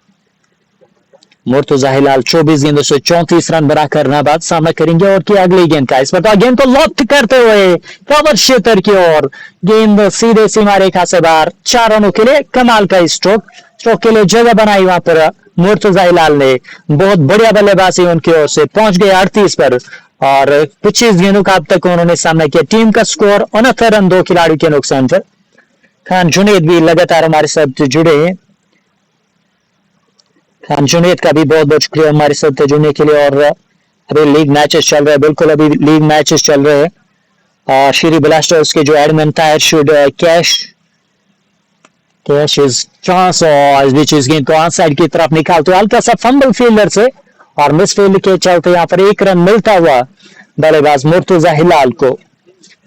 मुर्तजा हिलाल 24 गेंदों से 34 रन बनाकर नाबाद सामना करेंगे। और की अगली गेंद का इस बार गेंद को लॉफ्ट करते हुए कवर क्षेत्र की ओर, गेंद सीधे सीमा रेखा से बाहर, 4 रनों के लिए कमाल का स्ट्रोक के लिए जगह बनाई वहां पर मुर्तजा हिलाल ने। बहुत बढ़िया बल्लेबाजी उनकी ओर से, पहुंच गए 38 पर और 25 गेंदों का अब तक उन्होंने सामना किया। टीम का स्कोर 69 रन 2 खिलाड़ियों के नुकसान पर। खान जुनैद भी लगातार हमारे साथ जुड़े हैं। खान जुनैद का भी बहुत बहुत शुक्रिया हमारे साथ जुड़ने के लिए। और अभी लीग मैचेस चल रहे हैं, बिल्कुल अभी लीग मैचेस चल रहे हैं। श्री ब्लास्टर्स के जो Edmund tyre should cash is chance और विच इज गेंद को ऑन साइड की तरफ निकालते हल्का सा फंबल फील्डर से और मिस फील्ड के चलते यहाँ पर 1 रन मिलता हुआ बल्लेबाज मुर्तजा हिलाल को।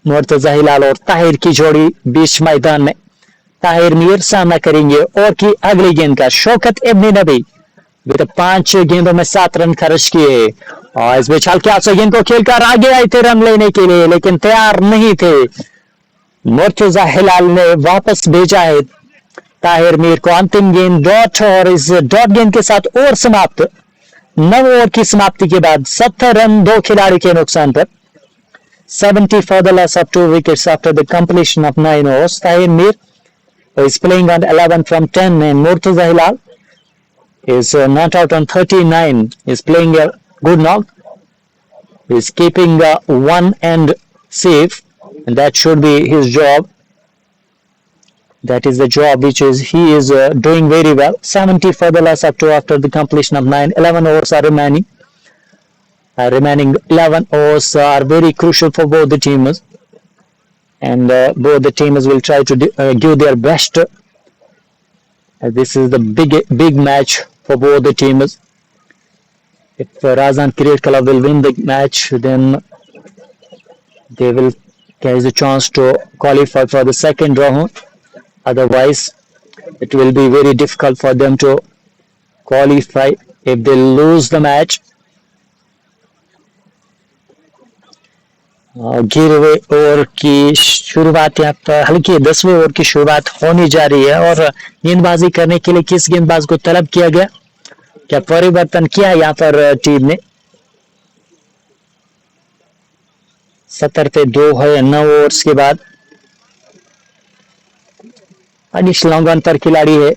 मुर्तजा हिलाल और ताहिर की जोड़ी बीच मैदान में, ताहिर मीर सामना करेंगे। और की अगली गेंद का शौकत इब्न नबी 5 गेंदों में 7 रन खर्च किए और इस बीच हल्के हाथ से गेंद को खेलकर आगे आए थे रन लेने के लिए, लेकिन तैयार नहीं थे। मुर्तजा हिलाल ने वापस भेजा है ताहिर मीर को। अंतिम गेंद डॉट और इस डॉट गेंद के साथ ओवर समाप्त। 9 ओवर की समाप्ति के बाद 70 रन 2 खिलाड़ी के नुकसान पर। 70 for the loss of 2 wickets after the completion of 9 overs. Tahir Mir is playing on 11 from 10 and Murtaza Hilal is not out on 39. Is playing a good knock. Is keeping one end safe, and that should be his job. That is the job which is he is doing very well. 70 for the loss of 2 after the completion of 9. 11 overs are remaining. Remaining 11 overs are very crucial for both the teams, and both the teams will try to give their best. This is the big match for both the teams. If Razan Cricket Club will win the match, then they will get the chance to qualify for the second round. Otherwise, it will be very difficult for them to qualify if they lose the match. गिरे हुए ओवर की शुरुआत यहाँ पर हल्की 10वें ओवर की शुरुआत होने जा रही है। और गेंदबाजी करने के लिए किस गेंदबाज को तलब किया गया, क्या परिवर्तन किया यहाँ पर टीम ने। 70 पे 2 है 9 ओवर्स के बाद। अनिश लॉन्गन पर खिलाड़ी है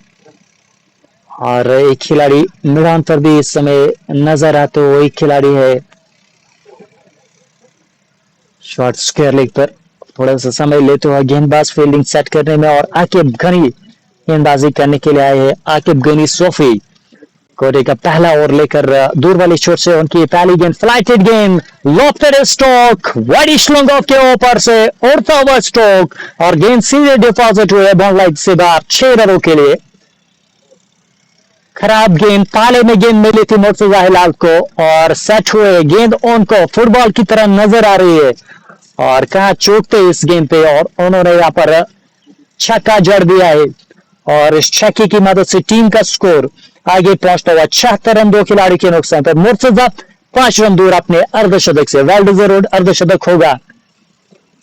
और एक खिलाड़ी मिडान पर भी इस समय नजर आते हुए एक खिलाड़ी है शॉर्ट स्क्वायर लेग पर। थोड़ा सा समय लेते हुए गेंदबाज फील्डिंग सेट करने में और आकिब गनी गेंदबाजी करने के लिए आए हैं। आकिब गनी सोफी कोटे का पहला ओवर लेकर दूर वाली चोट से उनकी पहली गेंद फ्लाइटेड गेंद, लॉफ्टेड स्ट्रोक, वाइड स्लॉन्ग के ऊपर से उड़ता हुआ स्ट्रोक और गेंद सीधे डिपॉजिट हुए बॉल लाइन से बाहर 6 रनों के लिए। खराब गेंद, पाले में गेंद मिली थी मुर्तजा हिलाल को और सेट हुए गेंद उनको फुटबॉल की तरह नजर आ रही है और कहां चूकते इस गेंद पे और उन्होंने यहाँ पर छक्का जड़ दिया है और इस छक्के की मदद से टीम का स्कोर आगे पहुंचता हुआ 76 रन 2 खिलाड़ी के नुकसान पर। मुर्तजा 5 रन दूर अपने अर्धशतक से, वेल डिजर्व्ड अर्धशतक होगा।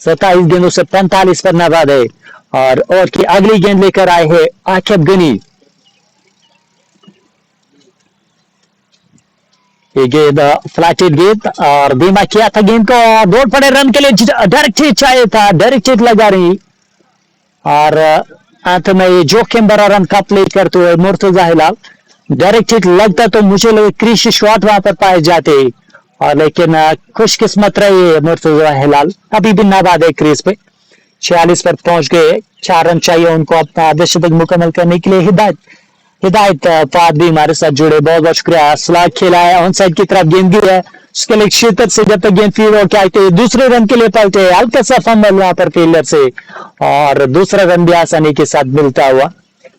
27 गेंदों से 45 पर नाबाद है और की अगली गेंद लेकर आए हैं आकिब गनी। ये गेंद फ्लैटेड गेंद और धीमा किया था गेंद को, दौड़ पड़े रन के लिए, डायरेक्ट हिट चाहिए था, डायरेक्ट हिट लगा रही और अंत में ये जोखिम भरा रन का प्ले करते हुए मुर्तजा हिलाल। डायरेक्ट हिट लगता तो मुझे लगे क्रीज शॉट वहां पर पाए जाते और लेकिन खुशकिस्मत रही मुर्तजा हिलाल, अभी भी नाबाद है क्रीज पे। 46 पर पहुंच गए, 4 रन चाहिए उनको अपना अर्धशतक मुकम्मल करने के लिए। हिदायत फाद भी हमारे साथ जुड़े, बहुत बहुत शुक्रिया। स्लैग खेला है, ऑन साइड की तरफ गेंद गिरी है, उसके लिए शिद्दत से जब तक गेंद फील्ड होकर आई थी दूसरे रन के लिए पलटे, हल्का सा फंबल वहां पर फील्डर से और दूसरा रन भी आसानी के साथ मिलता हुआ।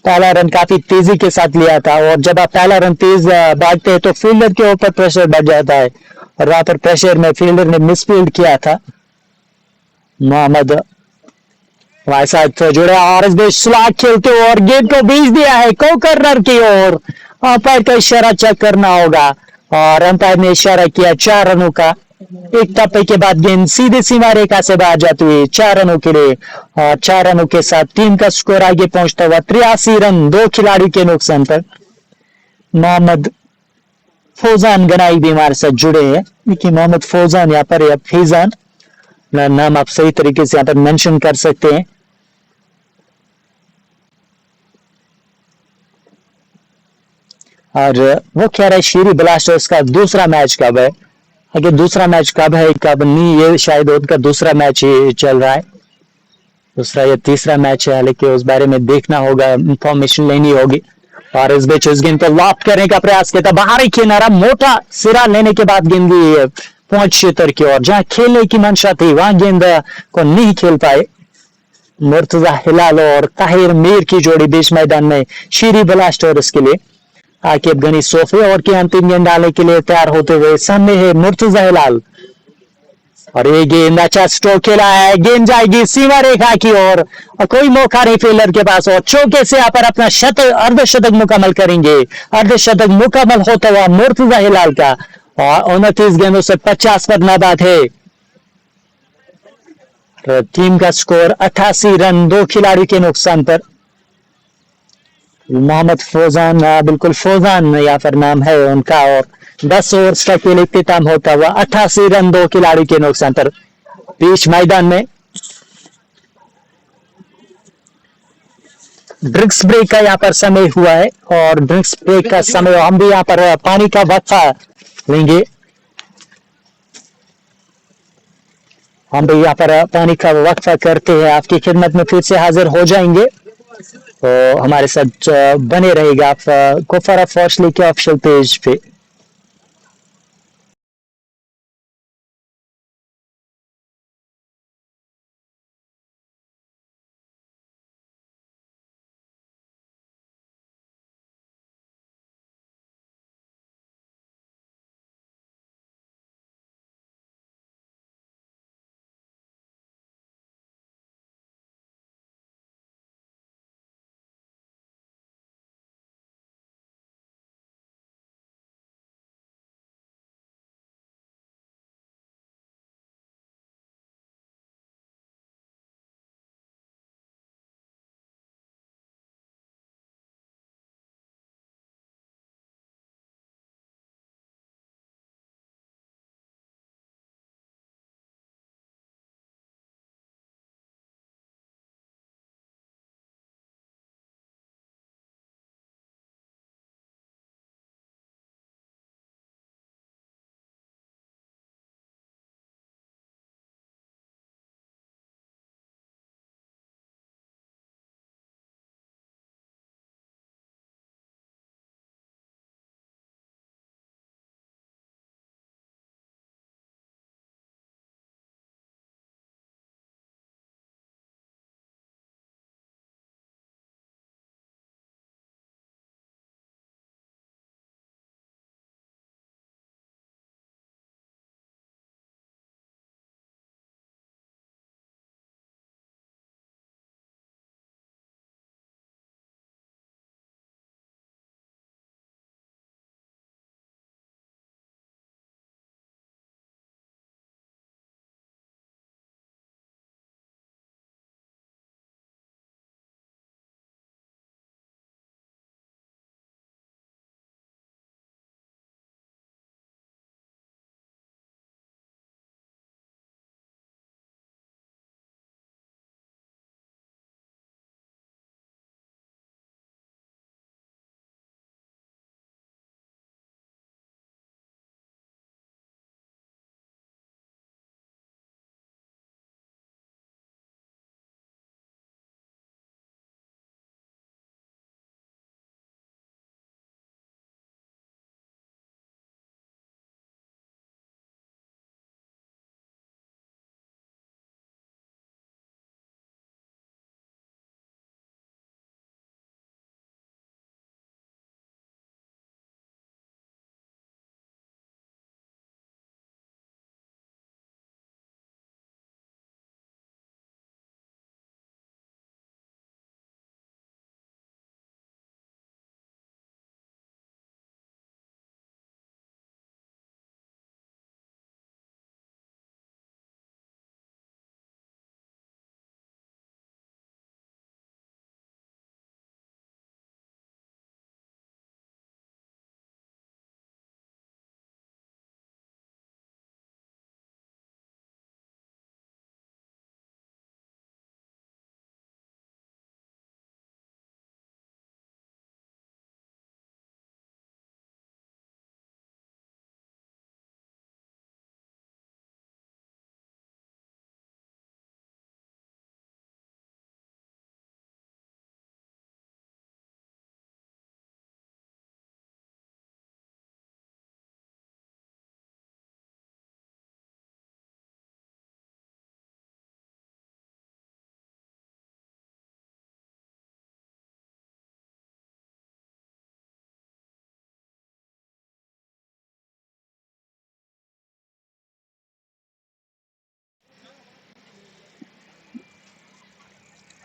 पहला रन काफी तेजी के साथ लिया था और जब आप पहला रन तेज भागते हैं तो फील्डर के ऊपर प्रेशर बढ़ जाता है और वहां पर प्रेशर में फील्डर ने मिसफील्ड किया था। मोहम्मद हमारे साथ जुड़े और इस बीच स्लैग खेलते हुए और गेंद को बीच दिया है कोकरनर की ओर। अंपायर का इशारा चेक करना होगा और अंपायर ने इशारा किया 4 रनों का। एक टप्पे के बाद गेंद सीधे सीमा रेखा से बाहर जाती हुई 4 रनों के लिए और 4 रनों के साथ टीम का स्कोर आगे पहुंचता हुआ 83 रन 2 खिलाड़ी के नुकसान पर। मोहम्मद फौजान गनाई भी हमारे साथ जुड़े हैं। देखिए मोहम्मद फौजान यहाँ पर, या फैजान नाम आप सही तरीके से यहाँ पर मेंशन कर सकते हैं। और वो कह रहा है शीरी ब्लास्टर्स का दूसरा मैच कब है। आगे दूसरा मैच कब है कब नहीं, ये शायद उनका दूसरा मैच ही चल रहा है, दूसरा या तीसरा मैच है, हालांकि उस बारे में देखना होगा, इंफॉर्मेशन लेनी होगी। और इस बीच इस गेंद को लॉफ्ट करने का प्रयास किया था, बाहरी किनारा मोटा सिरा लेने के बाद गेंद पहुंच क्षेत्र की ओर, जहां खेलने की मंशा थी वहां गेंद को नहीं खेल पाए। मुर्तजा हिलाल और ताहिर मीर की जोड़ी बीच मैदान में शीरी ब्लास्टर्स के लिए। आकिब गनी सोफे और के अंतिम गेंद डालने के लिए तैयार होते हुए, सामने है मुर्तजा हिलाल। और ये गेंद अच्छा स्ट्रोक खेला है, गेंद जाएगी सीमा रेखा की ओर और कोई मौका नहीं फील्डर के पास, और चौके से यहाँ पर अपना शतक अर्धशतक मुकम्मल करेंगे। अर्धशतक मुकम्मल होता हुआ मुर्तजा हिलाल का, और 29 गेंदों से 50 पर नाबाद है। तो टीम का स्कोर 88 रन, 2 खिलाड़ी के नुकसान पर। मोहम्मद फौजान, बिल्कुल फौजान या फिर नाम है उनका, और 10 ओवर्स का खेल इख्तिताम होता हुआ 88 रन, 2 खिलाड़ी के नुकसान पर। बीच मैदान में ड्रिंक्स ब्रेक का यहाँ पर समय हुआ है, और ड्रिंक्स ब्रेक का समय हम भी यहाँ पर पानी का वक्फा लेंगे। हम भी यहाँ पर पानी का वक्फा करते हैं, आपकी खिदमत में फिर से हाजिर हो जाएंगे। तो हमारे साथ बने रहेगा आप कुफारा फॉर्स लीग के ऑफिशियल पेज पे।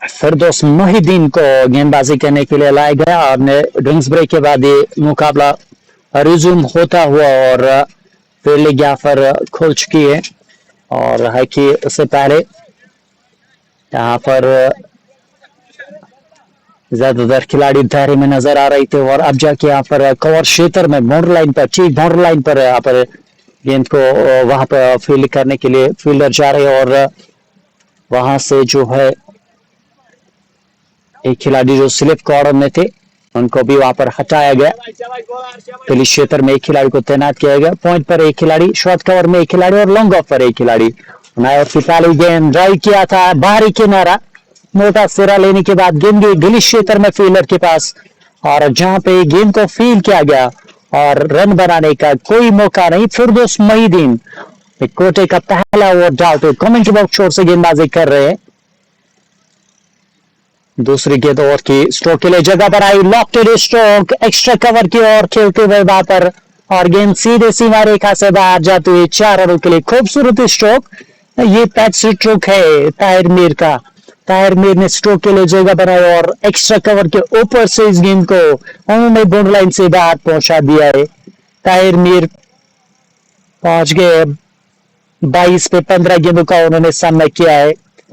फिरदौस मोहिद्दीन को गेंदबाजी करने के लिए लाया गया और ड्रिंक्स ब्रेक के बाद ये मुकाबला रिज्यूम होता हुआ और पहले जाफर खोल चुकी है और है कि उससे पहले यहाँ पर ज्यादातर खिलाड़ी दायरे में नजर आ रहे थे और अब जाके यहाँ पर कवर क्षेत्र में बाउंड्री लाइन पर ठीक बाउंड्री लाइन पर यहाँ पर गेंद को वहां पर फील्ड करने के लिए फील्डर जा रहे और वहां से जो है एक खिलाड़ी जो स्लिप कॉर्नर में थे उनको भी वहां पर हटाया गया। पहले क्षेत्र में एक खिलाड़ी को तैनात किया गया, पॉइंट पर एक खिलाड़ी, शॉर्ट कवर में एक खिलाड़ी और लॉन्ग ऑफ पर एक खिलाड़ी। नायर की पहली गेंद ड्राइव किया था, बाहरी किनारा, मोटा सिरा लेने के बाद गेंद गली क्षेत्र में फील्डर के पास और जहां पे गेंद को फील्ड किया गया और रन बनाने का कोई मौका नहीं। फिरदौस मोहिद्दीन कोटे का पहला ओवर डालते कमेंट्री बॉक्स छोर से गेंदबाजी कर रहे हैं। दूसरी गेंद ओवर की स्ट्रोक के लिए जगह बनाई, लॉफ्टेड स्ट्रोक एक्स्ट्रा कवर की ओर खेलते हुए वहां पर और गेंद सीधे सीमा रेखा से बाहर जाते हुए 4 रनों के लिए खूबसूरत स्ट्रोक। ये पैच स्ट्रोक है ताहिर मीर का। ताहिर मीर ने स्ट्रोक के लिए जगह बनाई और एक्स्ट्रा कवर के ऊपर से इस गेंद को उन्होंने बाउंड्री लाइन से बाहर पहुंचा दिया है। ताहिर मीर पहुंच गए 22 पे 15 गेंदों का उन्होंने सामना किया है।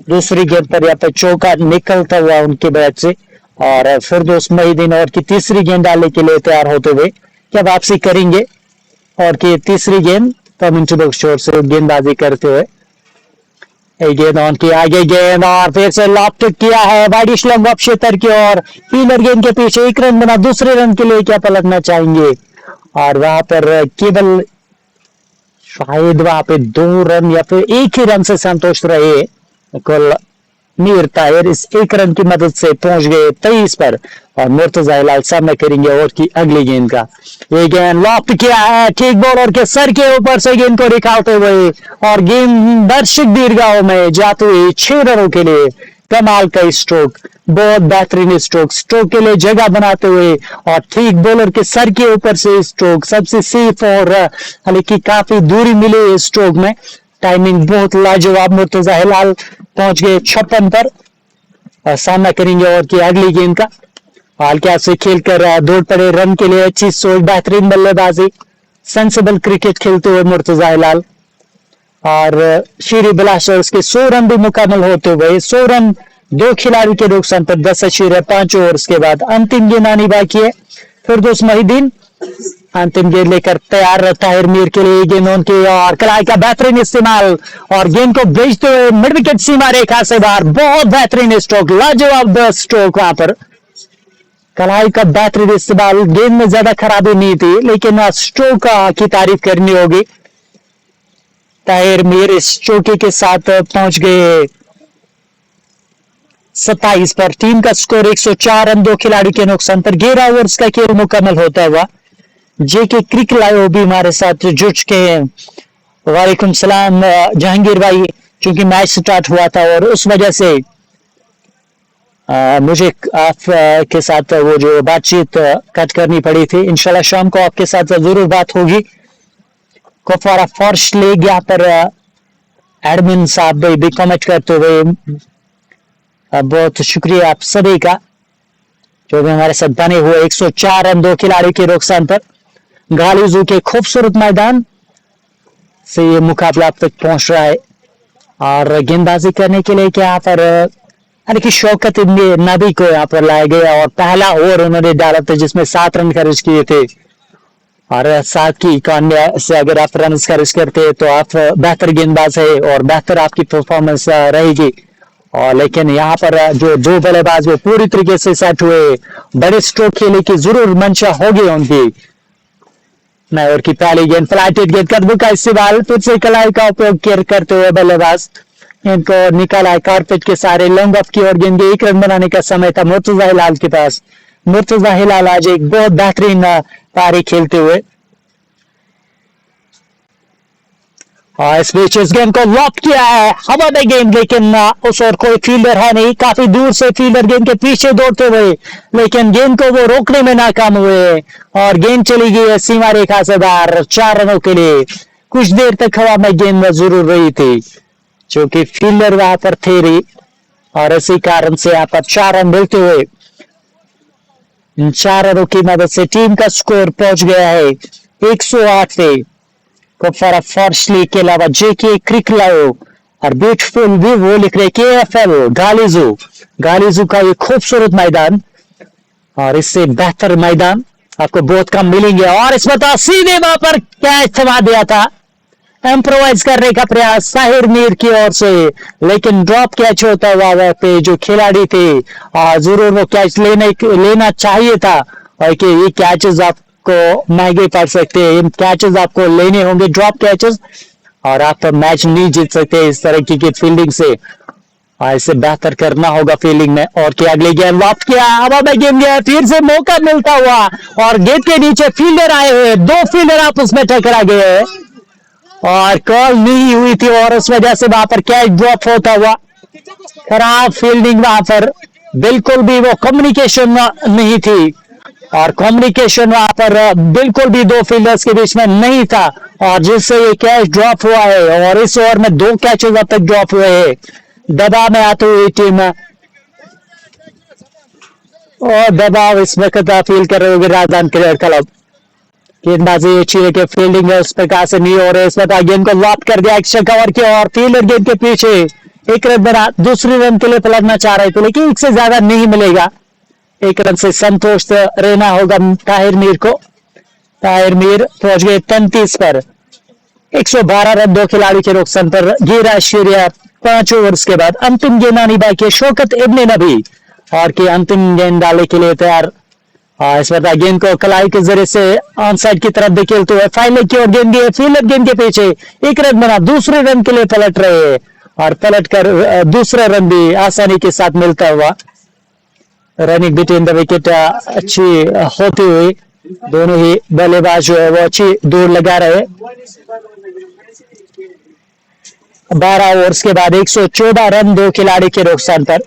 दूसरी गेंद पर यहाँ पर चौका निकलता हुआ उनके बैट से और फिरदौस मोहिद्दीन और की तीसरी गेंद डालने के लिए तैयार होते हुए क्या वापसी करेंगे और की तीसरी गेंद कमेंट्री बॉक्स छोर से गेंदबाजी करते हुए गेंद ऑन की आगे गेंद और फिर से लॉफ्ट किया है वाइड स्लॉन्ग ऑफ क्षेत्र की ओर। फील्डर गेंद के पीछे एक रन बना, दूसरे रन के लिए क्या पलटना चाहेंगे और वहां पर केवल शायद वहां पे 2 रन या फिर एक ही रन से संतुष्ट रहे कुल मीर ताहिर। इस एक रन की मदद से पहुंच गए 23 पर और मुर्तजा हिलाल सामना करेंगे ओवर की अगली गेंद का। ये गेंद लॉफ्ट किया है ठीक बॉलर के सर के ऊपर से गेंद को निकालते हुए और गेंद दर्शक दीर्घाओं में जाते हुए 6 रनों के लिए। कमाल का स्ट्रोक, बहुत बेहतरीन स्ट्रोक, स्ट्रोक के लिए जगह बनाते हुए और ठीक बॉलर के सर के ऊपर से स्ट्रोक सबसे सेफ और हालांकि काफी दूरी मिली इस स्ट्रोक में। टाइमिंग बहुत लाजवाब। मुर्तजा हिलाल पहुंच गए 56 पर और सामना करेंगे और की अगली गेंद का। हल्का से खेलकर दौड़ पड़े रन के लिए अच्छी सोच, बेहतरीन बल्लेबाजी, सेंसिबल क्रिकेट खेलते हुए मुर्तजा हिलाल और शीरी ब्लास्टर्स के 100 रन भी मुकम्मल होते हुए 100 रन 2 खिलाड़ी के नुकसान पर 10 अशीर 5 ओवर्स के बाद अंतिम गेंद आनी बाकी है। फिरदौस मोहिद्दीन अंतिम गेंद लेकर तैयार रहता है मीर के लिए। गेंद उनकी और कलाई का बेहतरीन इस्तेमाल और गेंद को भेजते हुए मिड विकेट सीमा रेखा से बाहर। बहुत बेहतरीन स्ट्रोक, लाजवाब स्ट्रोक। वहां पर कलाई का बेहतरीन इस्तेमाल, गेंद में ज्यादा खराबी नहीं थी लेकिन स्ट्रोक की तारीफ करनी होगी। ताहिर मीर इस चौके के साथ पहुंच गए 27 पर। टीम का स्कोर 104 रन 2 खिलाड़ी के नुकसान पर 11 ओवर्स का खेल मुकम्मल होता हुआ। जेके क्रिक लाइव भी हमारे साथ जुड़ चुके हैं। वालेकुम सलाम जहांगीर भाई, क्योंकि मैच स्टार्ट हुआ था और उस वजह से मुझे आप के साथ वो जो बातचीत कट करनी पड़ी थी। इंशाल्लाह शाम को आपके साथ जरूर बात होगी। कुपवारा फॉर्श लीग यहाँ पर एडमिन साहब भी कमेंट करते हुए बहुत शुक्रिया आप सभी का जो भी हमारे साथ बने हुए। 104 रन 2 खिलाड़ी के नुकसान पर गालीजू के खूबसूरत मैदान से ये मुकाबला अब तक पहुंच रहा है और गेंदबाजी करने के लिए क्या यहाँ पर यानी कि शौकत नबी को यहाँ पर लाया गया और पहला ओवर उन्होंने डाला था जिसमें 7 रन खर्च किए थे और 7 की इकानवे से अगर आप रन खर्च करते हैं तो आप बेहतर गेंदबाज है और बेहतर आपकी परफॉर्मेंस रहेगी। और लेकिन यहाँ पर जो 2 बल्लेबाज वो पूरी तरीके से सेट हुए, बड़े स्ट्रोक खेलने की जरूर मंशा होगी उनकी। और की पहली गेंद फ्लैटेड गेंद कदमों का इस्तेमाल, फिर से कलाई का उपयोग करते हुए बल्लेबाज इनको निकाला है कारपेट के सारे लॉन्ग ऑफ की और गेंद 1 रन बनाने का समय था मुर्तजा हिलाल के पास। मुर्तजा हिलाल आज एक बहुत बेहतरीन पारी खेलते हुए और इस बीच इस गेंद को लॉक किया है हवा में गेंद, लेकिन उस और कोई फील्डर है नहीं। काफी दूर से फील्डर गेंद के पीछे दौड़ते हुए लेकिन गेंद को वो रोकने में नाकाम हुए और गेंद चली गई है सीमा रेखा से बाहर 4 रनों के लिए। कुछ देर तक हवा में गेंद जरूर रही थी क्योंकि फील्डर वहां पर थे रही और इसी कारण से यहाँ पर 4 रन मिलते हुए इन 4 रनों की मदद से टीम का स्कोर पहुंच गया है 108 पे। कुफारा फॉर्शली के अलावा जेके क्रिकलाओ और ब्यूटीफुल व्यू वो लिख रहे केएफएल गालीजू का ये खूबसूरत मैदान और इससे बेहतर मैदान आपको बहुत कम मिलेंगे। और इसमें तो सीधे वहां पर कैच थमा दिया था, इम्प्रोवाइज करने का प्रयास ताहिर मीर की ओर से, लेकिन ड्रॉप कैच होता हुआ वहां पे जो खिलाड़ी थे जरूर वो कैच लेना चाहिए था। और कि ये कैचेस आपको महंगे पड़ सकते हैं, इन कैचेस आपको लेने होंगे ड्रॉप कैचेस और आप मैच नहीं जीत सकते इस तरह की फील्डिंग से। इसे बेहतर करना होगा फील्डिंग में। और क्या अगले गेंद लॉफ्ट किया, हवा में गेंद गया, फिर से मौका मिलता हुआ और गेंद के नीचे फील्डर आए हुए, 2 फील्डर आपस में टकरा गए और कॉल नहीं हुई थी और उस वजह से वहां पर कैच ड्रॉप होता हुआ। खराब फील्डिंग वहां पर, बिल्कुल भी वो कम्युनिकेशन नहीं थी और कम्युनिकेशन वहां पर बिल्कुल भी 2 फील्डर्स के बीच में नहीं था और जिससे ये कैच ड्रॉप हुआ है। और इस ओवर में 2 कैचेस अब तक ड्रॉप हुए हैं। दबाव में आती हुई टीम और दबाव इस वक्त फील कर रहे होंगे राजस्थान क्रिकेट क्लब। गेंदबाजी अच्छी है कि फील्डिंग है उस प्रकार से नहीं हो रही। इस वक्त गेंद को लॉप कर दिया एक्स्ट्रा कवर की और फील्डर गेंद के पीछे 1 रन बना, दूसरी रन के लिए पलटना चाह रहे थे लेकिन इससे ज्यादा नहीं मिलेगा। 1 रन से संतुष्ट रहना होगा ताहिर मीर को। ताहिर मीर पहुंच गए 33 पर, 112 रन 2 खिलाड़ी के नुकसान पर। गिरा शीरिया 5 ओवर्स के बाद अंतिम गेंद आनी बाकी है। शौकत इब्ने नबी और की अंतिम गेंद डालने के लिए तैयार। इस बार गेंद को कलाई के जरिए से ऑन साइड की तरफ धकेलते हुए फाइनल की ओर गेंद गई, फील्डर गेंद के पीछे 1 रन बना, दूसरे रन के लिए पलट रहे हैं और पलट कर दूसरा रन भी आसानी के साथ मिलता हुआ। रनिंग बिटवीन द विकेट अच्छी होती हुई दोनों ही बल्लेबाज जो है वो अच्छी दूर लगा रहे। 12 ओवर्स के बाद 114 रन 2 खिलाड़ी के नुकसान पर।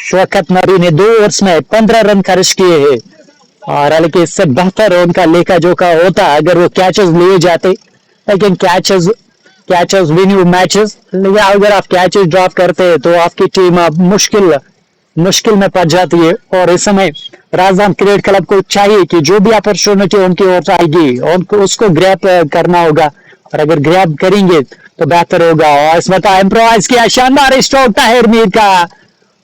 शौकत नबी ने 2 ओवर्स में 15 रन खर्च किए हैं और हालांकि इससे बेहतर उनका लेखा जोखा होता अगर वो कैचेस लिए जाते, लेकिन कैचेस विन यू मैचेस। लेकिन अगर आप कैचेस ड्रॉप करते हैं तो आपकी टीम मुश्किल में पड़ जाती है। और इस समय राजस्थान क्रिकेट क्लब को चाहिए कि जो भी अपॉर्चुनिटी उनकी ओर से आएगी उनको उसको ग्रैब करना होगा और अगर ग्रैब करेंगे तो बेहतर होगा। और इसमें इम्प्रोवाइज किया, शानदार स्ट्रोक ताहिर मीर का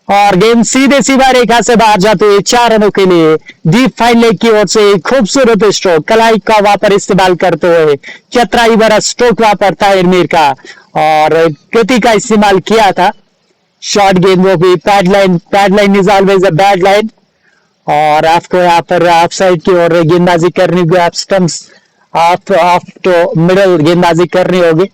और गेंद सीधे सीधा रेखा से बाहर जाते हुए 4 रनों के लिए डीप फाइन लेग की ओर से खूबसूरत स्ट्रोक कलाई का वहां पर इस्तेमाल करते हुए चतराई भरा स्ट्रोक वहां पर ताहिर मीर का और गति का इस्तेमाल किया था। शॉर्ट गेंद वो भी pad line is always a bad line और आपको यहाँ पर ऑफ साइड की ओर गेंदबाजी करनी होगी, आप स्टंप्स ऑफ टू मिडल गेंदबाजी करनी होगी।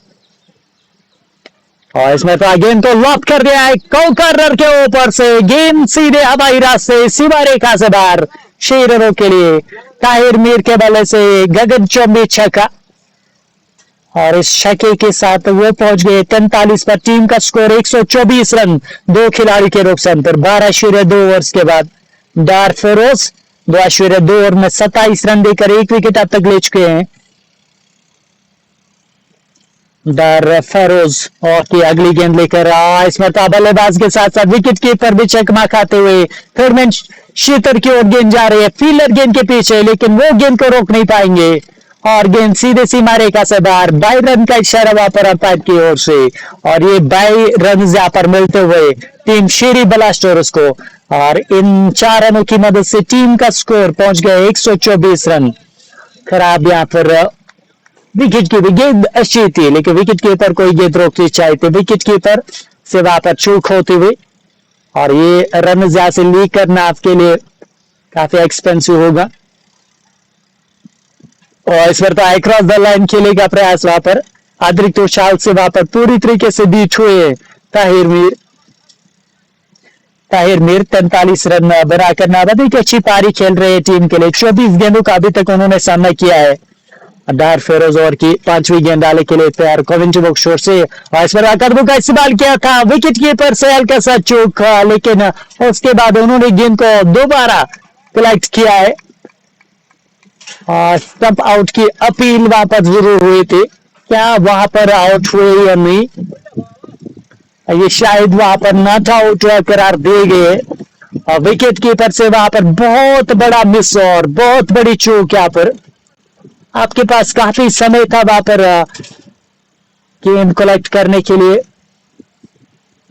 और इसमें तो गेंद को लॉक कर दिया है कॉर्नर के ऊपर से, गेंद सीधे हवाई रास्ते सीमा रेखा से बाहर 6 रनों के लिए ताहिर मीर के बल्ले से गगनचुंबी छक्का और इस छक्के के साथ वो पहुंच गए 43 पर। टीम का स्कोर 124 रन 2 खिलाड़ी के नुकसान पर। 12.2 ओवर्स के बाद डार फेरोज 2.2 ओवर में 27 रन देकर 1 विकेट अब तक ले चुके हैं डार फेरोज। और की अगली गेंद लेकर इसमें बल्लेबाज के साथ साथ विकेट कीपर भी चकमा खाते हुए थर्डमैन शीतर की ओर गेंद जा रही है, फील्डर गेंद के पीछे, लेकिन वो गेंद को रोक नहीं पाएंगे और गेंद सीधे सीमा रेखा से बाहर। 22 रन का इशारा वहां पर अंपायर की ओर से और ये 22 रन यहाँ पर मिलते हुए टीम शेरी ब्लास्टर्स को और इन 4 रनों की मदद से टीम का स्कोर पहुंच गया 124 रन। खराब यहाँ पर विकेट की गेंद अच्छी थी लेकिन विकेट कीपर कोई गेंद रोकनी चाहिए थी, विकेट कीपर से वहां पर चूक होती हुई और ये रन यहाँ से लीक करना आपके लिए काफी एक्सपेंसिव होगा। और इस पर तो अक्रॉस द लाइन खेलने का प्रयास वहां पर अतिरिक्त उछाल से वहां पर पूरी तरीके से बीट हुए ताहिर मीर 43 रन बनाकर नाबादी अच्छी पारी खेल रहे हैं टीम के लिए। 24 गेंदों का अभी तक उन्होंने सामना किया है। डार फेरोज ओवर की 5वीं गेंद डालने के लिए तैयार कोविंचबुक शोर से और इस पर कदमों का इस्तेमाल किया था, विकेट कीपर से हल्का सा चूक, लेकिन उसके बाद उन्होंने गेंद को दोबारा कलेक्ट किया है और स्टंप आउट की अपील वहां पर जरूर हुई थी क्या वहां पर आउट हुए या नहीं, ये शायद वहां पर नॉट आउट करार दिए गए और विकेट कीपर से वहां पर बहुत बड़ा मिस और बहुत बड़ी चूक। यहाँ पर आपके पास काफी समय था वहां पर गेंद कलेक्ट करने के लिए,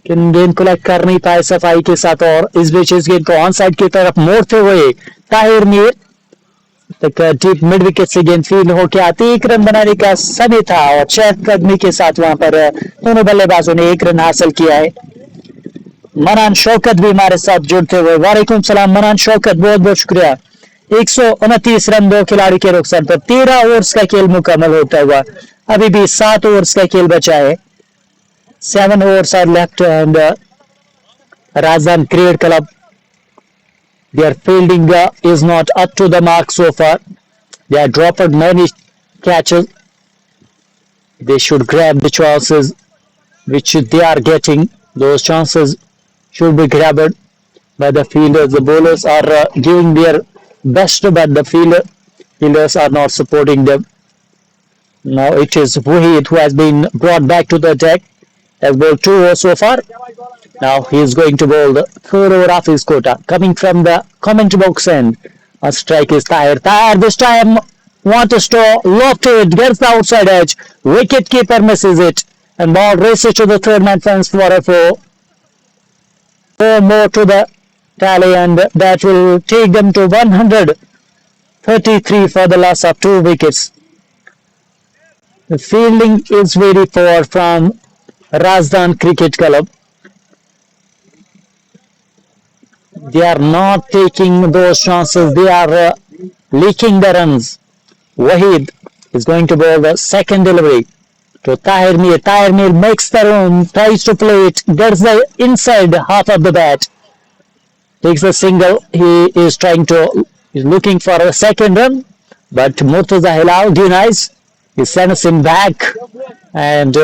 गेंद कलेक्ट कर नहीं पाए सफाई के साथ और इस बीच इस गेंद को ऑन साइड की तरफ मोड़ते हुए ताहिर मीर तक डीप मिड विकेट से गेंद फील्ड होकर आती, 1 रन बनाने का समय था और चहलकदमी के साथ वहां पर दोनों बल्लेबाजों ने 1 रन हासिल किया है। मनान शौकत भी हमारे साथ जुड़ते हुए, वालेकुम सलाम मनान शौकत, बहुत बहुत शुक्रिया। 129 रन 2 खिलाड़ी के नुकसान पर 13 ओवर्स का खेल मुकम्मल होता हुआ अभी भी 7 ओवर्स का खेल बचा है। 7 overs are left and Rajasthan Cricket Club, their fielding is not up to the mark so far. They have dropped many catches. They should grab the chances which they are getting. Those chances should be grabbed by the fielders. The bowlers are giving their best, but the fielders are not supporting them. Now it is Wahid who has been brought back to the attack. Has bowled 2 overs so far. Now he is going to bowl the 3rd over of his quota. Coming from the commentary box end, a strike is Tahir. Tahir this time wants to loft it, gets the outside edge. Wicket keeper misses it, and ball races to the third man fence for a 4 more to the tally, and that will take them to 133 for the loss of 2 wickets. The fielding is very poor from Rajasthan Cricket Club. They are not taking those chances. They are leaking the runs. Wahid is going to bowl the second delivery to Tahir Mir. Tahir Mir makes the room, tries to play it, gets the inside half of the bat, takes a single. He is looking for a second run, but Murtaza Hilal denies. He sends him back, and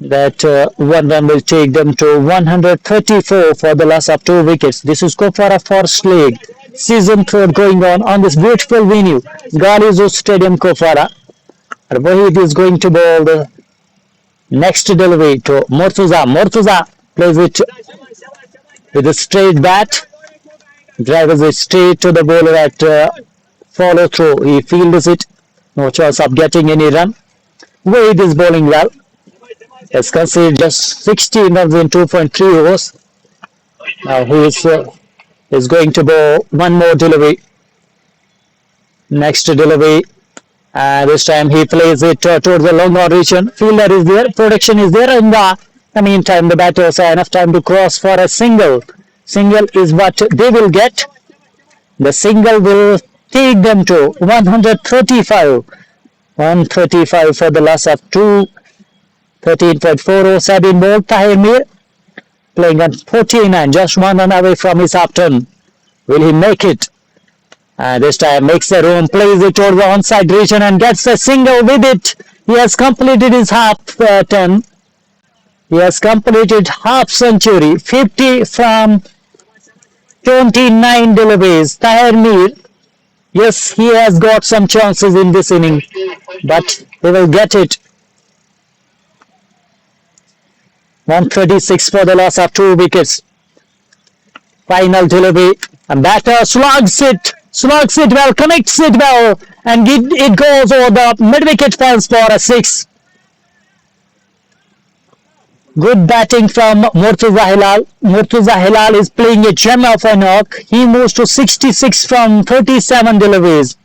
that 1 run will take them to 134 for the loss of 2 wickets. This is Kopara First League Season 3 going on this beautiful venue, Galizo Stadium, Kopara. Wahid is going to bowl the next delivery to Murtaza. Murtaza plays it with a straight bat, drives it straight to the bowler at follow through. He fields it, no chance of getting any run. Wahid is bowling well. Has conceded just 16 runs in 2.3 overs. Now he is going to bowl one more delivery. Next delivery. This time he plays it towards the long on region. Fielder is there. Protection is there. In the meantime, the batters have enough time to cross for a single. Single is what they will get. The single will take them to 135. 135 for the loss of 2. 13.4 overs have been bowled. Tahir Mir playing on 49, just 1 run away from his half turn. Will he make it? This time makes the room, plays it towards the onside region and gets a single with it. He has completed his half turn. He has completed half century, 50 from 29 deliveries. Tahir Mir, yes, he has got some chances in this inning, but he will get it. 136 for the loss of 2 wickets. Final delivery. And batter slugs it well, connects it well, and it goes over the mid-wicket fence for a 6. Good batting from Murtaza Hilal. Murtaza Hilal is playing a gem of a knock. He moves to 66 from 37 deliveries.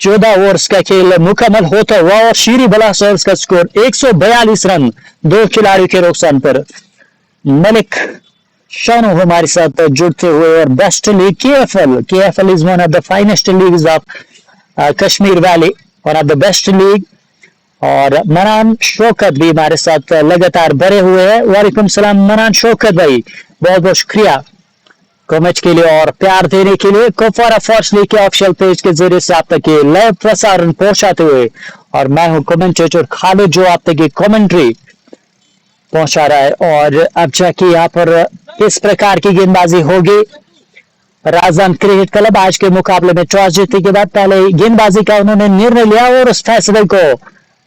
चौदह ओवर्स का खेल मुकम्मल होता हुआ और शीरी ब्लास्टर्स का स्कोर 142 रन 2 खिलाड़ियों के नुकसान पर। मलिक शानो हमारे साथ जुड़ते हुए और best league KFL is one of the finest leagues of Kashmir valley, one of the best league. और मनान शौकत भी हमारे साथ लगातार भरे हुए हैं। वालेकुम सलाम मनान शौकत भाई, बहुत बहुत शुक्रिया। कमेंट के लिए और प्यार देने के लिए कुपवारा फॉर्स लीग के ऑफिशियल पेज के जरिए से आप तक ये लाइव प्रसारण पहुंचाते हुए, और मैं हूं कमेंटेटर खालिद जो आप तक ये कमेंट्री पहुंचा रहा है। और अब जाके यहाँ पर इस प्रकार की गेंदबाजी होगी। राजस्थान क्रिकेट क्लब आज के मुकाबले में टॉस जीतने के बाद पहले गेंदबाजी का उन्होंने निर्णय लिया और उस फैसले को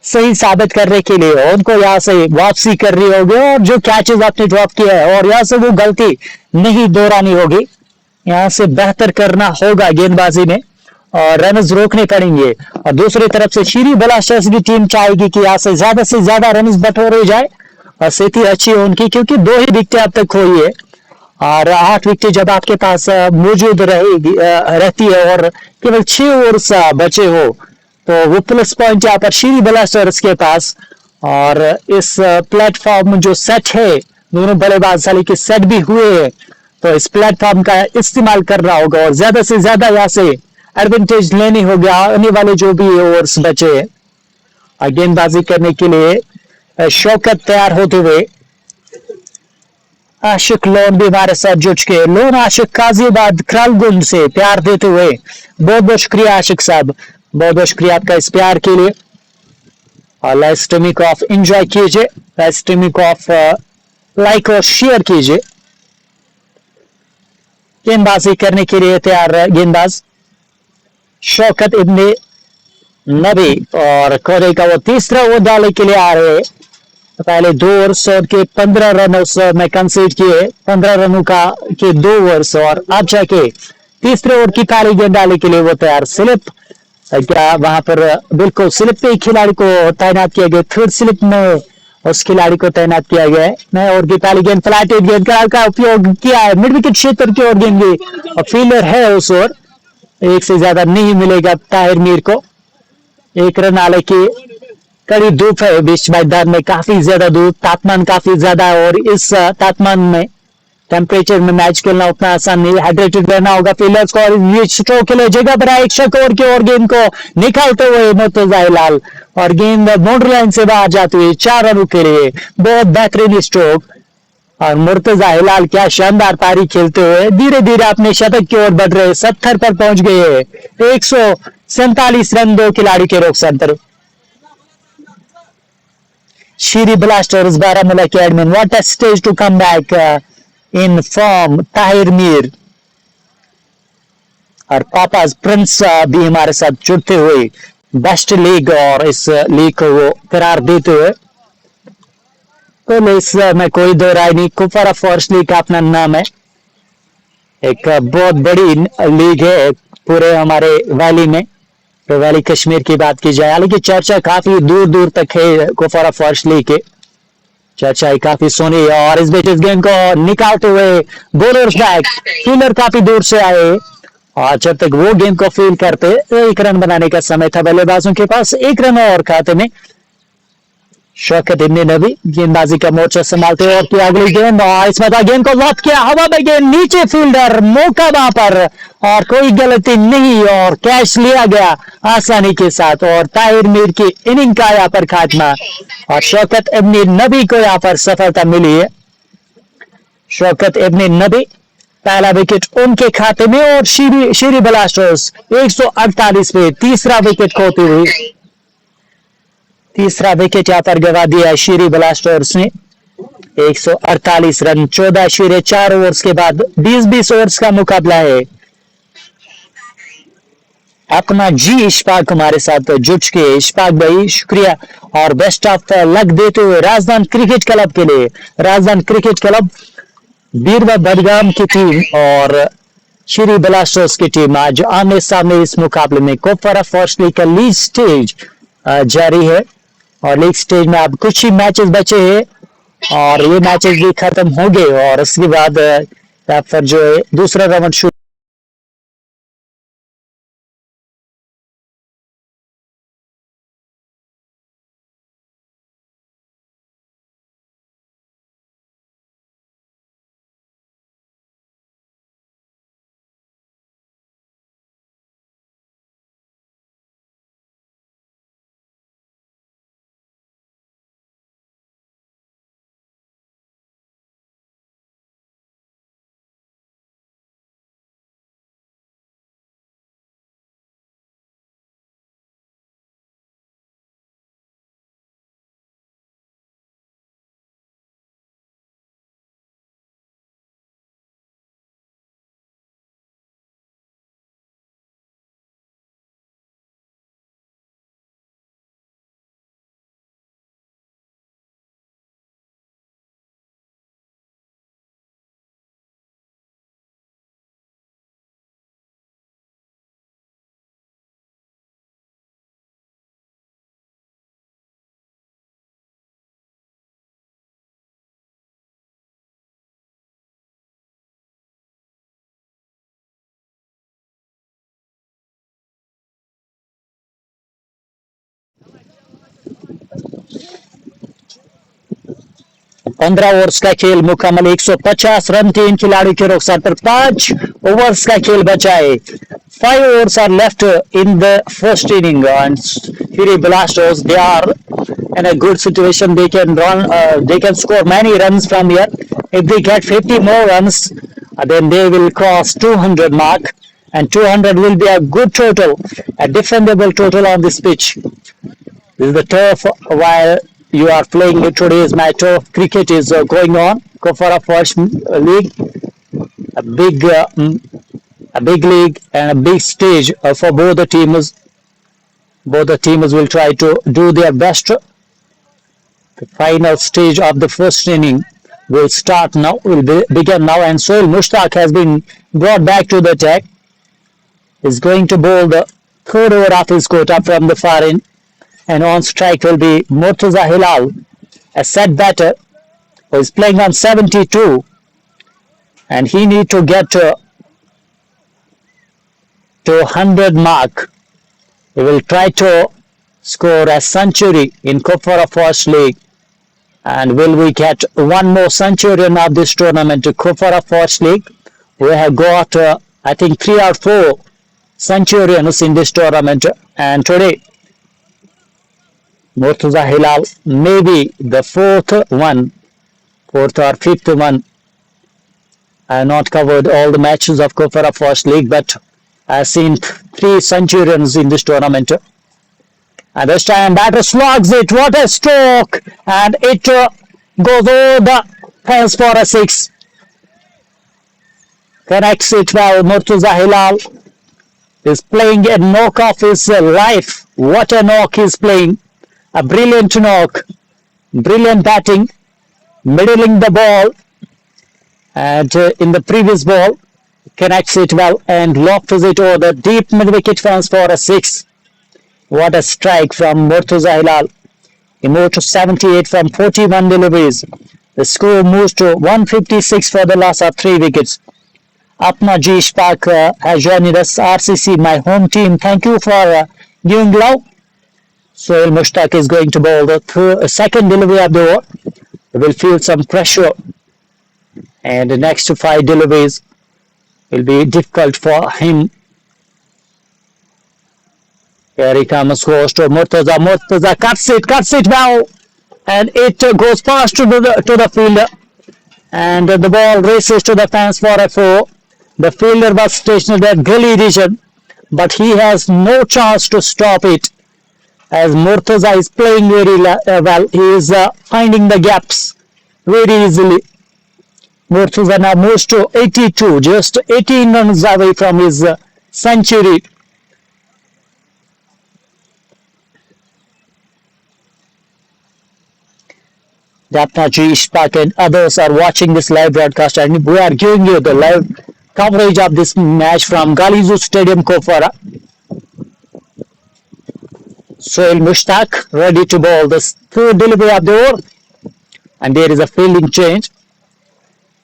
सही साबित करने के लिए उनको यहाँ से वापसी करनी होगी और जो कैचेस आपने ड्रॉप किया है और यहाँ से वो गलती नहीं दोहरानी होगी। यहाँ से बेहतर करना होगा गेंदबाजी में और रन रोकने पड़ेंगे। और दूसरी तरफ से श्री ब्लास्टर्स की टीम चाहेगी कि यहाँ से ज्यादा रन बटोरे जाए और स्थिति अच्छी हो उनकी, क्योंकि 2 ही विकेटें अब तक खोई है और 8 विकेट जब आपके पास मौजूद रहेगी रहती है और केवल 6 ओवर्स बचे हो तो वो प्लस पॉइंट यहाँ पर श्री ब्लास्टर्स के पास। और इस प्लेटफॉर्म जो सेट है, दोनों बल्लेबाज साली के सेट भी हुए हैं, तो इस प्लेटफॉर्म का इस्तेमाल करना होगा और ज्यादा से ज्यादा यहाँ से एडवांटेज लेनी होगी आने वाले जो भी ओवर्स बचे हैं। गेंदबाजी करने के लिए शौकत तैयार होते हुए आशिक लोन भी हमारे साथ जुड़ चुके हैं। लोन आशिक काजीबाद क्रालगुंज से प्यार देते हुए बहुत बहुत शुक्रिया आशिक साहब, बहुत बहुत शुक्रिया आपका इस प्यार के लिए। और लाइव स्ट्रीमिंग को आप एंजॉय कीजिए, लाइव स्ट्रीमिंग को आप लाइक और शेयर कीजिए। गेंदबाजी करने के लिए तैयार गेंदबाज शौकत इब्ने नबी और कोहली का वो तीसरा ओवर डालने के लिए आ रहे हैं। पहले 2 ओवर्स के 15 रन में कंसीड किए, 15 रनों का के 2 ओवर्स और अब जाके तीसरे ओवर की पहली गेंद डालने के लिए वो तैयार। स्लिप क्या वहां पर बिल्कुल स्लिप पे खिलाड़ी को तैनात किया गया, थर्ड स्लिप में उस खिलाड़ी को तैनात किया गया है। नए ओवर की पहली गेंद फ्लैटेड गेंद का उपयोग किया है, मिड विकेट क्षेत्र की ओर गेंद और फील्डर है उस ओवर, एक से ज्यादा नहीं मिलेगा ताहिर मीर को। 1 रन आले की कड़ी धूप है बीच मैदान में, काफी ज्यादा धूप, तापमान काफी ज्यादा है और इस तापमान में टेम्परेचर में मैच खेलना उतना आसान नहीं, हाइड्रेटेड रहना होगा फील्डर्स को। और ये स्ट्रोक के लिए जगह बनाए एक शक ओवर की ओर गेंद को निकालते हुए मुर्तजा हिलाल और गेंद बाउंड्री लाइन से बाहर जाती हुई 4 रनों के लिए बहुत बेहतरीन स्ट्रोक। और मुर्तजा हिलाल क्या शानदार पारी खेलते हुए धीरे धीरे अपने शतक की ओर बढ़ रहे, 70 पर पहुंच गए, 147 रन 2 खिलाड़ी के रोकसन पर। Shiri Blasters Baramulla Academy. What a stage to come back in form. Tahir Mir और पापाज प्रिंस भी हमारे साथ जुड़ते हुए बेस्ट लीग और इस लीग को वो करार देते हुए, तो इसमें कोई दो राय नहीं, कुपवारा फॉर्स लीग का अपना नाम है, एक बहुत बड़ी लीग है पूरे हमारे वैली में। तो वैली कश्मीर की बात की जाए, हालांकि चर्चा काफी दूर दूर तक है कुपवारा फॉर्स लीग के, चर्चा काफी सोनी है। और इस बीच इस गेंद को निकालते हुए बॉलर्स बैक, फील्डर काफी दूर से आए और जब तक वो गेंद को फील करते 1 रन बनाने का समय था बल्लेबाजों के पास, 1 रन और खाते में। शौकत इब्ने नबी गेंदबाजी का मोर्चा संभालते हुए और की अगली गेंद और इसमें था गेंद को लॉक किया, हवा में गेंद नीचे, फील्डर मौका वहां पर और कोई गलती नहीं और कैच लिया गया आसानी के साथ और ताहिर मीर की इनिंग का यहाँ पर खात्मा और शौकत इब्ने नबी को यहाँ पर सफलता मिली है। शौकत इब्ने नबी पहला विकेट उनके खाते में और श्री ब्लास्टर्स 148 पे तीसरा विकेट खोती हुई, तीसरा विकेट यहाँ पर गवा दिया श्री ब्लास्टर्स ने। 148 रन 14.4 ओवर्स के बाद 20-20 ओवर्स का मुकाबला है। अपना जी इशफाक हमारे साथ जुड़ चुके, इशफाक भाई शुक्रिया और बेस्ट ऑफ लक देते हुए राजस्थान क्रिकेट क्लब के लिए। राजस्थान क्रिकेट क्लब बीरवा बडगाम की टीम और श्री ब्लास्टर्स की टीम आज आमने सामने इस मुकाबले में। कुपवारा फॉर्स लीग का लीग स्टेज जारी है और लीग स्टेज में अब कुछ ही मैचेस बचे हैं और ये मैचेस भी खत्म हो गए और उसके बाद फिर जो है दूसरा राउंड शुरू 15 ओवर्स का खेल मुकम्मल, 150 रन 3 खिलाड़ियों के रुखसार पर, 5 ओवर्स का खेल बचा है. 5 overs are left in the first inning, and Fury Blasters, they are in a good situation. They can run, they can score many runs from here. If they get 50 more runs, then they will cross 200 mark, and 200 will be a good total, a defendable total on this pitch. This is the turf while you are playing today's match of cricket is going on. Kofara First League, a big, a big league and a big stage for both the teams. Both the teams will try to do their best. The final stage of the first inning will start now, will begin now, and Sohail Mushtaq has been brought back to the attack. Is going to bowl the third over of his quota from the far end, and on strike will be Murtaza Hilal, a set batter who is playing on 72, and he need to get to 100 mark. He will try to score a century in Kupwara First League. And will we get one more centurion of this tournament to Kupwara First League? We have got, I think, 3 or 4 centurions in this tournament. And today, Murtaza Hilal may be the 4th or 5th one. I have not covered all the matches of Kupwara First League, but I have seen 3 centurions in this tournament. And this time batter slugs it, what a stroke, and it goes over the fence for a 6. Connects it well. Murtaza Hilal is playing a knock of his life. What a knock he's playing. A brilliant knock. Brilliant batting. Middling the ball. And in the previous ball, connects it well and lofts it over the deep mid-wicket fence for a 6. What a strike from Murtaza Hilal. He moved to 78 from 41 deliveries. The score moves to 156 for the loss of 3 wickets. Apna G Ishfaq has joined us. RCC, my home team. Thank you for giving love. Sohail Mushtaq is going to bowl the second delivery of the over. He will feel some pressure. And the next 5 deliveries will be difficult for him. Here he comes, goes to Murtaza. Murtaza cuts it well, and it goes past to the fielder, and the ball races to the fence for a 4. The fielder was stationed at gully region, but he has no chance to stop it, as Murtaza is playing very well. He is finding the gaps very easily. Murtaza now moves to 82, just 18 runs away from his century. Apna G Ishfaq and others are watching this live broadcast, and we are giving you the live coverage of this match from Galizoo Stadium, Kupwara. Sohail Mushtaq ready to bowl the third delivery of the over, and there is a fielding change.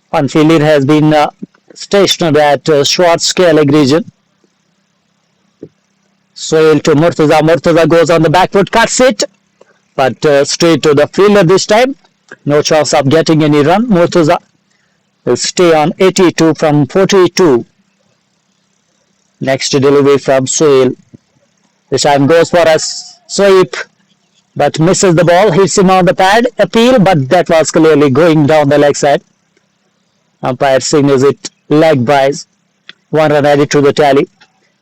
One fielder has been stationed at short scale region. Sohail to Murtaza. Murtaza goes on the back foot, cuts it, but straight to the fielder this time. No chance of getting any run. Murtaza will stay on 82 from 42. Next delivery from Sohail. This time goes for a sweep, but misses the ball. Hits him on the pad. Appeal, but that was clearly going down the leg side. Umpire signals it leg byes. 1 run added to the tally.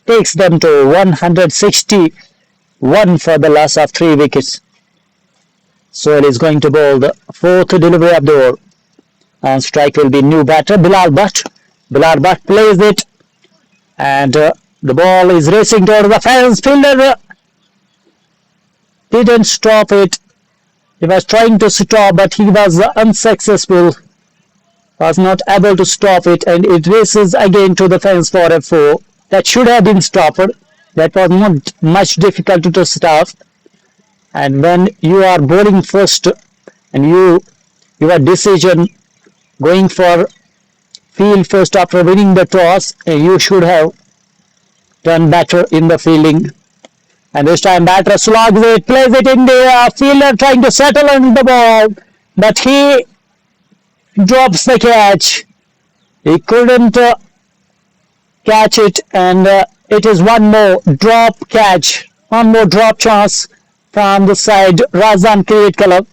Takes them to 161 for the loss of 3 wickets. Sohail is going to bowl the 4th delivery of the over. On strike will be new batter Bilal Bhatt. Bilal Bhatt plays it, and the ball is racing toward the fence. Fielder didn't stop it. He was trying to stop, but he was unsuccessful. Was not able to stop it, and it races again to the fence for a 4. That should have been stopped. That was not much difficult to stop. And when you are bowling first, and your decision going for field first after winning the toss, you should have done better in the fielding. And this time batter slugs it, plays it in the fielder trying to settle on the ball, but he drops the catch. He couldn't catch it, and it is one more drop catch, one more drop chance from the side Rajasthan Cricket Club.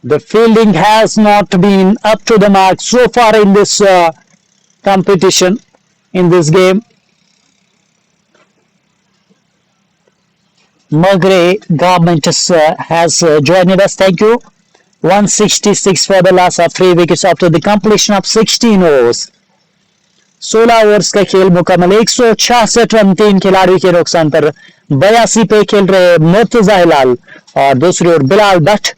The fielding has not been up to the mark so far in this competition, in this game. Mulgrew government has joined us. Thank you. 166 for the loss of 3 wickets after the completion of 16 overs. 16 overs का खेल मुकम्मल, 166 रन 3 खिलाड़ियों के नुकसान पर 82 पे खेल रहे मुर्तजा हिलाल और दूसरी ओर बिलाल भट्ट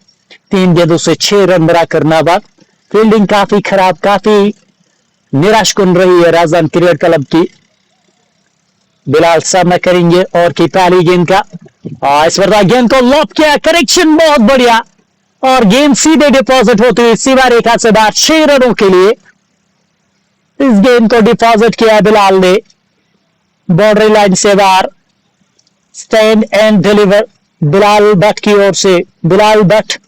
3 गेंदों से 6 रन बनाकर नाबाद। फील्डिंग काफी खराब, काफी निराशकुन रही है राजस्थान क्रिकेट क्लब की। बिलाल सामना करेंगे और की पहली गेंद का, इस बार गेंद को लॉप किया, करेक्शन बहुत बढ़िया और गेंद सीधे डिपॉजिट होती हुई सीमा रेखा से बाहर 6 रनों के लिए इस गेंद को डिपॉजिट किया बिलाल ने बाउंड्री लाइन से बाहर। Stand and deliver Bilal Bhatt की ओर से। बिलाल भट्ट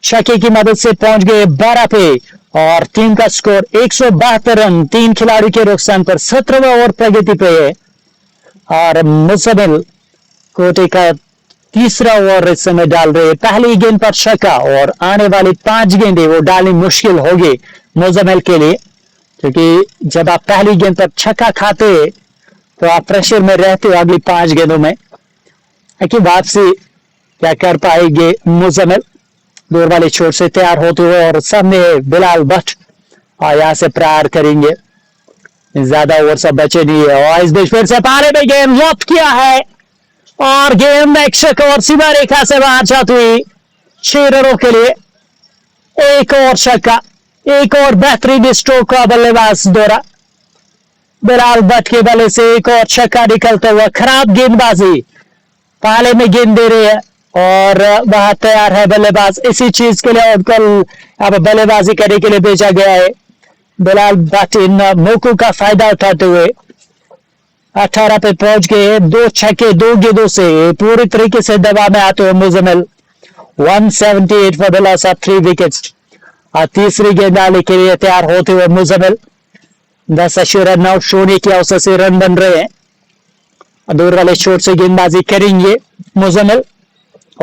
छक्के की मदद से पहुंच गए 12 पे और टीम का स्कोर 172 रन 3 खिलाड़ियों के नुकसान पर 17वां ओवर प्रगति पे है और मुजम्मिल कोटे का तीसरा ओवर इस समय डाल रहे। पहली गेंद पर छक्का और आने वाली 5 गेंदें वो डालनी मुश्किल होगी मुजम्मिल के लिए, क्योंकि जब आप पहली गेंद पर छक्का खाते तो आप प्रेशर में रहते हो अगली 5 गेंदों में कि वापसी क्या कर पाएंगे मुजम्मिल। दूर वाले छोर से तैयार होते हुए और सामने बिलाल भट्ट और यहां से प्रहार करेंगे। ज्यादा ओवर सब बचे नहीं है और इस बीच फिर से पारे में गेंद लॉप किया है और गेंद एक और सीमा रेखा से बाहर जाती हुई 6 रनों के लिए एक और छक्का, एक और बेहतरीन स्ट्रोक का बल्लेबाज दौरा। बिलाल भट्ट के बल्ले से एक और छक्का निकलता हुआ। खराब गेंदबाजी, पाले में गेंद दे रहे हैं और वहां तैयार है बल्लेबाज। इसी चीज के लिए उनको अब बल्लेबाजी करने के लिए भेजा गया है। बिलाल भट्ट इन मौकों का फायदा उठाते हुए 18 पे पहुंच गए। 2 छक्के 2 गेंदों से पूरी तरीके से दबाव में आते हुए Muzammil 178 for the loss of 3 wickets. और तीसरी गेंद डालने के लिए तैयार होते हुए मुजम्मिल 10 रन आउट होने की अवसर से रन बन रहे हैं। दूर वाले छोर से गेंदबाजी करेंगे मुजम्मिल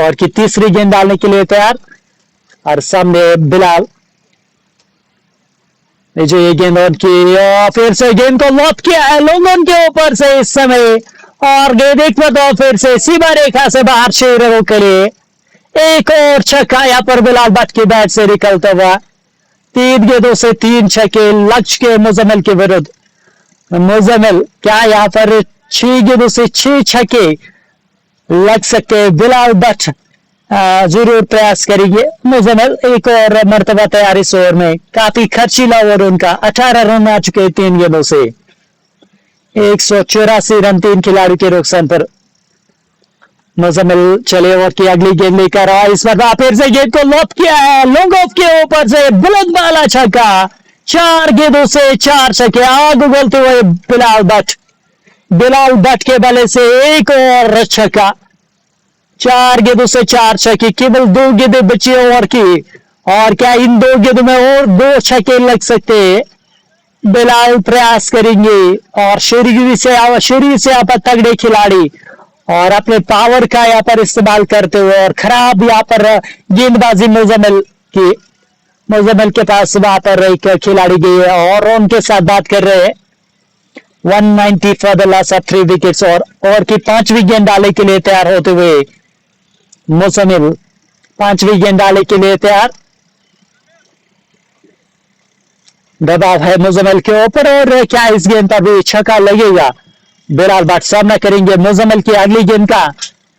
और की तीसरी गेंद डालने के लिए तैयार और सामने बिलाल जो ये गेंद ऑन की और फिर से गेंद को लॉप किया है लोगों के ऊपर से इस समय और गेंद एक बार फिर से सीमा रेखा से बाहर 6 रनों के लिए एक और छक्का यहाँ पर बिलाल भट्ट की बैट से निकलता हुआ। 3 गेंदों से 3 छक्के लक्ष्य के मुजम्मिल के विरुद्ध। मुजम्मिल क्या यहाँ पर 6 गेंदों से 6 छक्के लग सकते। बिलाल भट्ट जरूर प्रयास करेंगे। मुजम्मिल एक और मर्तबा तैयार इस ओवर में। काफी खर्चीला ओवर उनका। 18 रन आ चुके 3 गेंदों से। 184 रन 3 खिलाड़ी के नुकसान पर। मुजम्मिल चले ओवर की अगली गेंद लेकर आए। इस बार फिर से गेंद को लॉप किया है लॉन्ग ऑफ के ऊपर से बुलंद वाला छक्का। 4 गेंदों से 4 छक्के आग उगलते हुए बिलाल भट्ट। बिलाल भट्ट के बल्ले से एक और छक्का। 4 गेंदों से 4 छक्के। केवल 2 गेंदें बची ओवर की और क्या इन 2 गेंदों में और 2 छक्के लग सकते हैं। बिलाल प्रयास करेंगे और शुरू से यहाँ पर तगड़े खिलाड़ी और अपने पावर का यहाँ पर इस्तेमाल करते हुए और खराब यहाँ पर गेंदबाजी मुजम्मिल के पास वहां पर एक खिलाड़ी गई है और उनके साथ बात कर रहे हैं। 190 for the loss of 3 wickets और की 5वीं गेंद डालने के लिए तैयार होते हुए मुजम्मिल 5वीं गेंद डालने के लिए तैयार। दबाव है मुजम्मिल के ऊपर और क्या इस गेंद पर भी छक्का लगेगा। बिलाल भट्ट सामना करेंगे मुजम्मिल की अगली गेंद का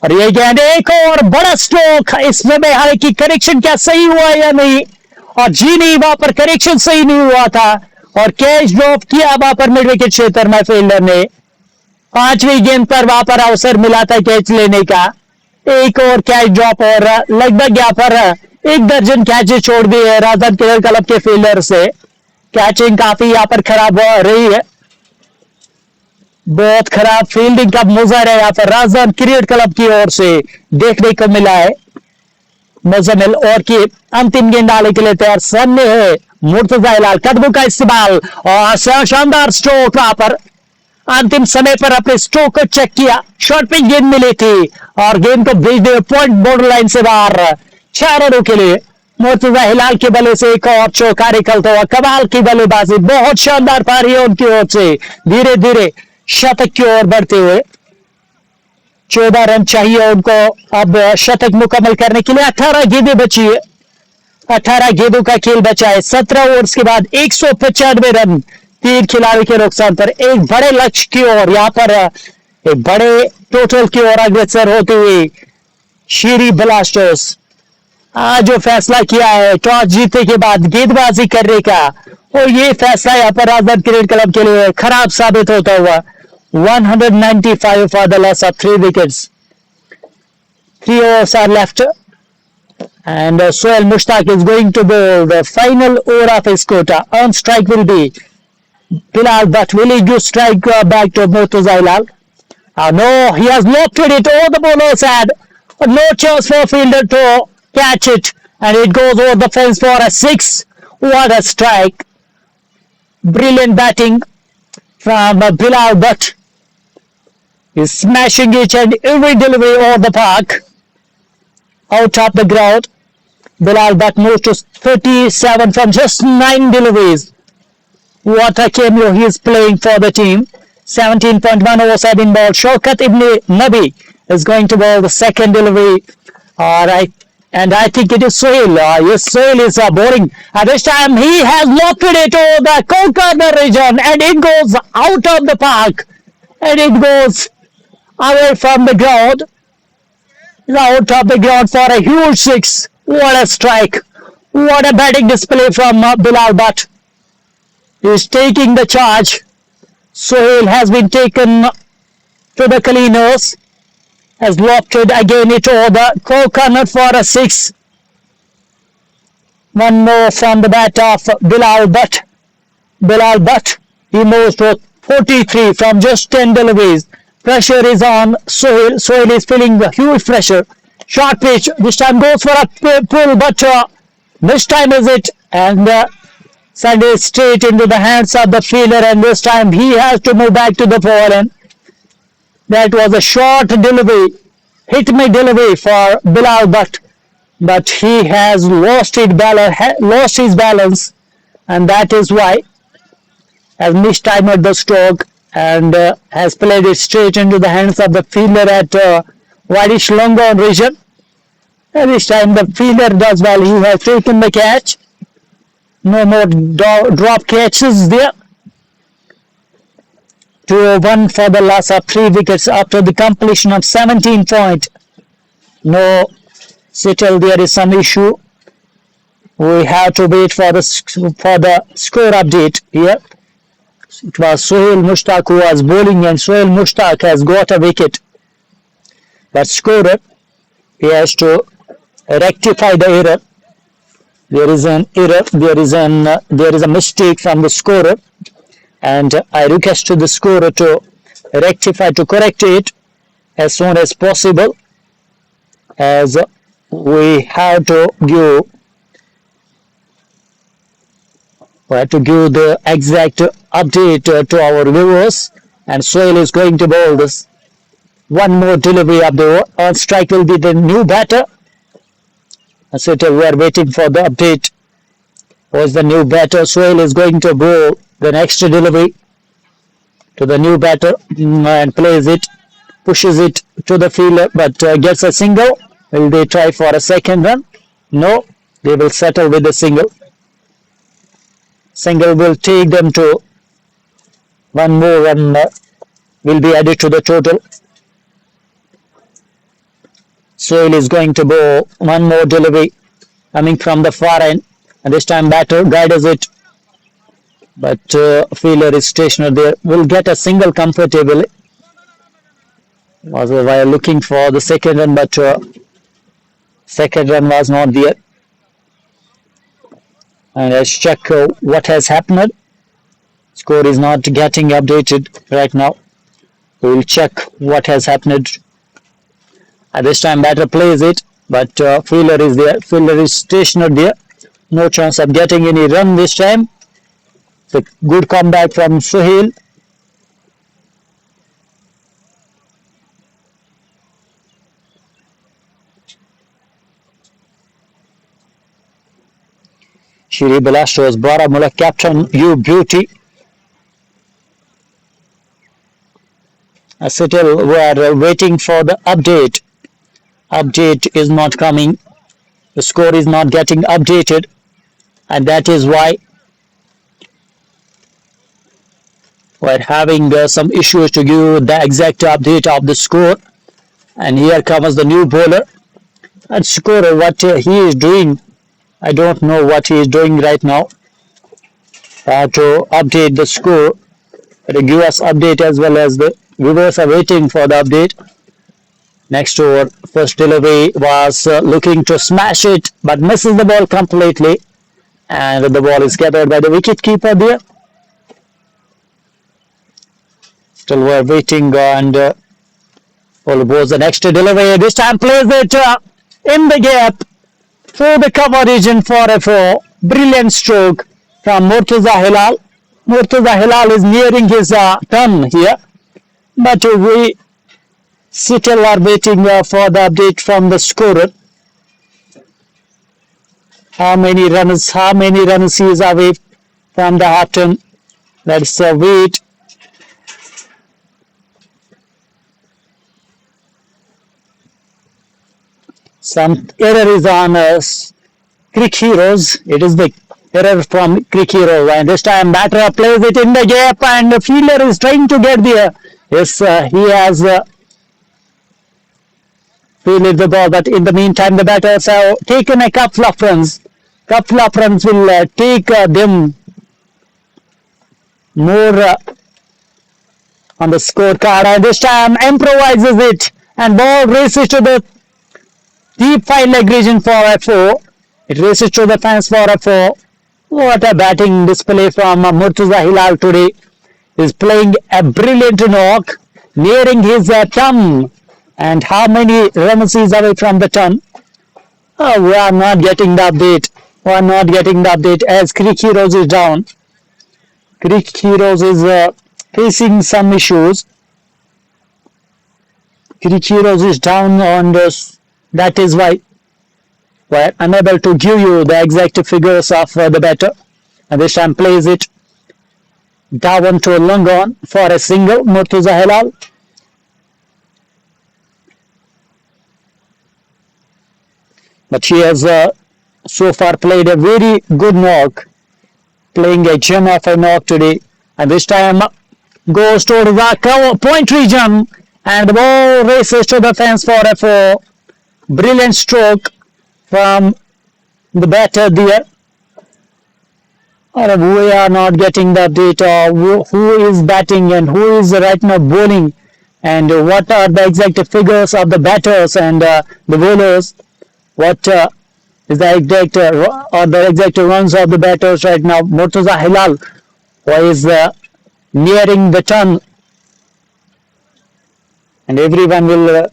और ये गेंद एक और बड़ा स्ट्रोक। इसमें हालांकि करेक्शन क्या सही हुआ या नहीं और जी नहीं, वहां पर करेक्शन सही नहीं हुआ था और कैच ड्रॉप किया वहां पर मिड विकेट क्षेत्र में फील्डर ने। 5वीं गेंद पर वहां पर अवसर मिला था कैच लेने का। एक और कैच ड्रॉप और लगभग यहाँ पर 1 दर्जन कैचे छोड़ दिए राजस्थान क्रिकेट क्लब के फील्डर से। कैचिंग काफी यहाँ पर खराब रही है। बहुत खराब फील्डिंग का मुजाहरा यहाँ पर राजस्थान क्रिकेट क्लब की ओर से देखने को मिला है। मुजम्मिल और की अंतिम गेंद डालने के लिए तैयार, सामने है मुर्तजा हिलाल, कदमों का इस्तेमाल और शानदार स्ट्रोक वहां पर अंतिम समय पर अपने स्ट्रोक को चेक किया, शॉट पे गेंद मिली थी और गेंद को भेज दिया पॉइंट बॉर्डर लाइन से बाहर 6 रनों के लिए। मुर्तजा हिलाल के बल्ले से एक और चौका निकलता हुआ, कमाल की बल्लेबाजी, बहुत शानदार पारी है उनकी ओर से, धीरे धीरे शतक की ओर बढ़ते हुए। 14 रन चाहिए उनको अब शतक मुकम्मल करने के लिए। 18 गेंदें बची है, 18 गेंदों का खेल बचा है। 17 ओवर्स के बाद 195 रन 3 खिलाड़ी के नुकसान पर एक बड़े लक्ष्य की ओर यहाँ पर एक बड़े टोटल की ओर अग्रसर होते हुए शीरी ब्लास्टर्स आज जो फैसला किया है टॉस जीतने के बाद गेंदबाजी करने का, और ये फैसला यहाँ पर राजस्थान क्रिकेट क्लब के लिए खराब साबित होता हुआ। 195 for the loss of 3 wickets. 3 overs are left and Sohail Mushtaq is going to bowl the final over of his quota. On strike will be Bilal, but will he give strike back to Murtaza Hilal? No, he has lofted it. All the bowlers had no chance for fielder to catch it, and it goes over the fence for a 6. What a strike. Brilliant batting from Bilal, but he's smashing each and every delivery over the park. Out of the ground, Bilal Bhatt moves to 37 from just 9 deliveries. What a cameo he is playing for the team. 17.1 overs have been bowled. Shaukat Ibn Nabi is going to bowl the second delivery. Alright, and I think it is Sohail. Yes, Sohail is bowling. At this time, he has lofted it over the corner region, and it goes out of the park, and it goes away from the ground. Out of the ground for a huge 6. What a strike. What a batting display from Bilal Bhatt. He is taking the charge. Sohail has been taken to the cleaners. Has lofted again it over the corner for a 6. One more from the bat of Bilal Bhatt. Bilal Bhatt, he moves to 43 from just 10 deliveries. Pressure is on Sohail. Sohail is feeling the huge pressure. Short pitch. This time goes for a pull, but this time is it. And send it straight into the hands of the fielder. And this time he has to move back to the ball. That was a short delivery. Hit me delivery for Bilal Bhatt. But he has lost his balance. And that is why has mistimed the stroke and has played it straight into the hands of the fielder at wideish long on region. And this time the fielder does well. He has taken the catch. No more drop catches there. 2-1 for the loss of 3 wickets after the completion of 17 points. No, still there is some issue. We have to wait for the score update here. It was Sohail Mushtaq who was bowling, and Sohail Mushtaq has got a wicket. But scorer, he has to rectify the error. There is an error. There is a mistake from the scorer, and I request to the scorer to rectify, to correct it as soon as possible, as we have to give the exact update to our viewers. And Sohail is going to bowl this. One more delivery of the on strike will be the new batter. So we are waiting for the update. Was the new batter? Sohail is going to bowl the next delivery to the new batter and plays it, pushes it to the fielder, but gets a single. Will they try for a second run? No, they will settle with a single. Single will take them to one more run will be added to the total. Sohail is going to bowl one more delivery coming from the far end, and this time batter guides it, but fielder is stationary there. Will get a single comfortably. Was while looking for the second run, but second run was not there. And let's check what has happened. Score is not getting updated right now. We will check what has happened. At this time, batter plays it, but fielder is there. Fielder is stationed there. No chance of getting any run this time. It's a good comeback from Sohail. Shiri Balastros, Baramulla captain, you beauty. Still, we are waiting for the update. Update is not coming. The score is not getting updated, and that is why we're having some issues to give the exact update of the score. And here comes the new bowler. And scorer, what he is doing, I don't know what he is doing right now. To update the score, to give us update as well as the viewers are waiting for the update. Next over, first delivery was looking to smash it, but misses the ball completely. And the ball is gathered by the wicket keeper there. Still we're waiting, and goes the next delivery. This time plays it in the gap through the cover region for a 4. Brilliant stroke from Murtaza Hilal. Murtaza Hilal is nearing his turn here, but we still are waiting for the update from the scorer. How many runs he is away from the half turn? Let's wait. Some error is on Crick Heroes. It is the error from Crick Hero, and this time batter plays it in the gap, and the fielder is trying to get there. Yes, he has fielded the ball, but in the meantime the batters have taken a couple of runs. Couple of runs will take them more on the scorecard, and this time improvises it, and ball races to the deep 5-leg region for a 4. It races to the fence for a 4. What a batting display from Murtaza Hilal today. He's playing a brilliant knock, nearing his ton. And how many runs is away from the ton? Oh, we are not getting the update. We are not getting the update as Crick Heroes is down. Crick Heroes is facing some issues. Crick Heroes is down on this. That is why we are unable to give you the exact figures of the batter. And this time plays it down to long on for a single, Murtaza Hilal. But he has so far played a very good knock, playing a gem of a knock today. And this time goes to the point region, and the ball races to the fence for a 4. Brilliant stroke from the batter there. We are not getting the update of who is batting and who is right now bowling, and what are the exact figures of the batters and the bowlers. What is the exact runs of the batters right now? Murtaza Hilal, who is nearing the turn, and everyone will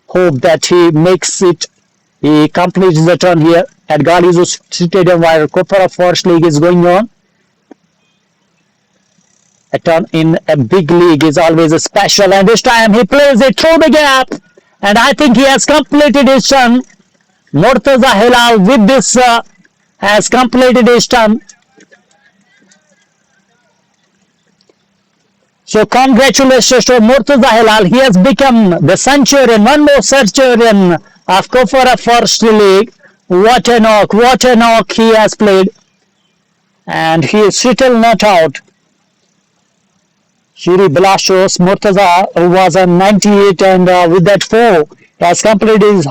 hope that he makes it. He completes the turn here at Galizo Stadium, where Copper Forest League is going on. A turn in a big league is always a special, and this time he plays it through the gap, and I think he has completed his turn. Murtaza Hilal with this has completed his turn. So congratulations to Murtaza Hilal. He has become the centurion, one more centurion of Copper Forest League. What a knock he has played. And he is still not out. Shiri Balastros, Murtaza, who was on 98, and with that 4, has completed his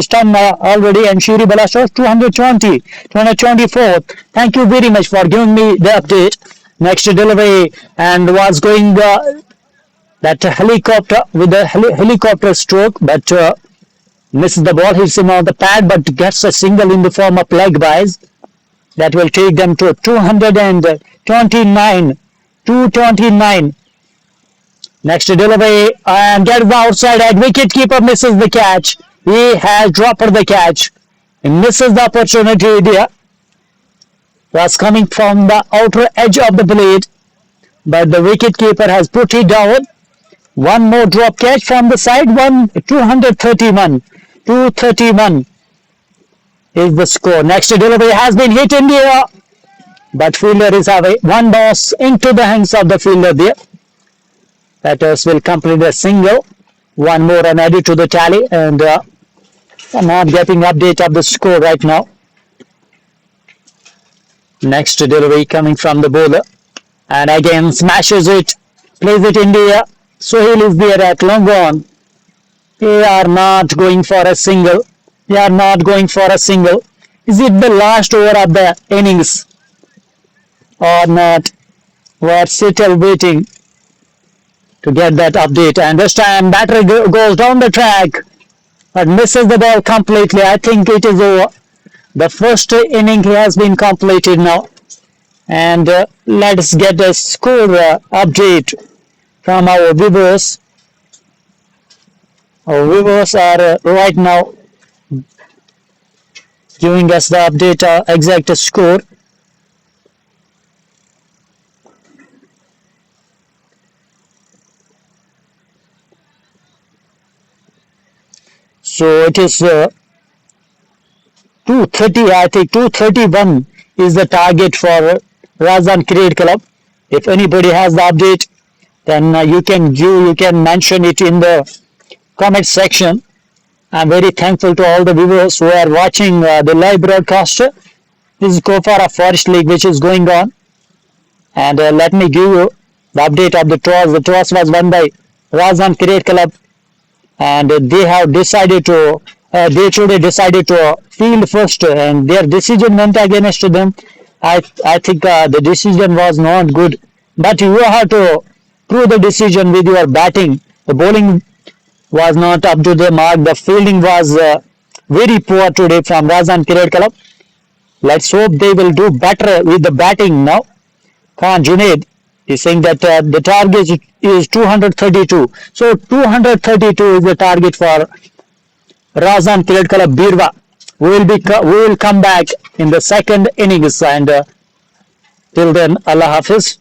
turn already, and Shiri Balastros 224. Thank you very much for giving me the update. Next delivery, and was going that helicopter with the helicopter stroke, but misses the ball, hits him on the pad, but gets a single in the form of leg byes. That will take them to 229. Next delivery and gets the outside edge. Wicket keeper misses the catch. He has dropped the catch. He misses the opportunity there. Was coming from the outer edge of the blade, but the wicket keeper has put it down. One more drop catch from the side. 231. 231 is the score. Next delivery has been hit in the air, but fielder is away. One bounce into the hands of the fielder there. Batters will complete a single. One more run added to the tally, and I'm not getting update of the score right now. Next delivery coming from the bowler, and again smashes it, plays it in the air. Sohail is there at long on. They are not going for a single. They are not going for a single. Is it the last over of the innings or not? We are still waiting to get that update. And this time batter goes down the track but misses the ball completely. I think it is over. The first inning has been completed now. And let's get a score update from our viewers. Our viewers are right now giving us the update exact score. So it is 230, I think 231 is the target for Rajasthan Cricket Club. If anybody has the update, then you can mention it in the comment section. I'm very thankful to all the viewers who are watching the live broadcast. This is Kofara Forest League which is going on. And let me give you the update of the toss. The toss was won by Rajasthan Cricket Club, and they have decided to field first, and their decision went against them. I think the decision was not good, but you have to prove the decision with your batting. The bowling was not up to the mark. The fielding was very poor today from Rajasthan Cricket Club. Let's hope they will do better with the batting now. Khan Junaid is saying that the target is 232. So 232 is the target for Rajasthan Cricket Club Birwa. We will come back in the second innings, and till then, Allah Hafiz.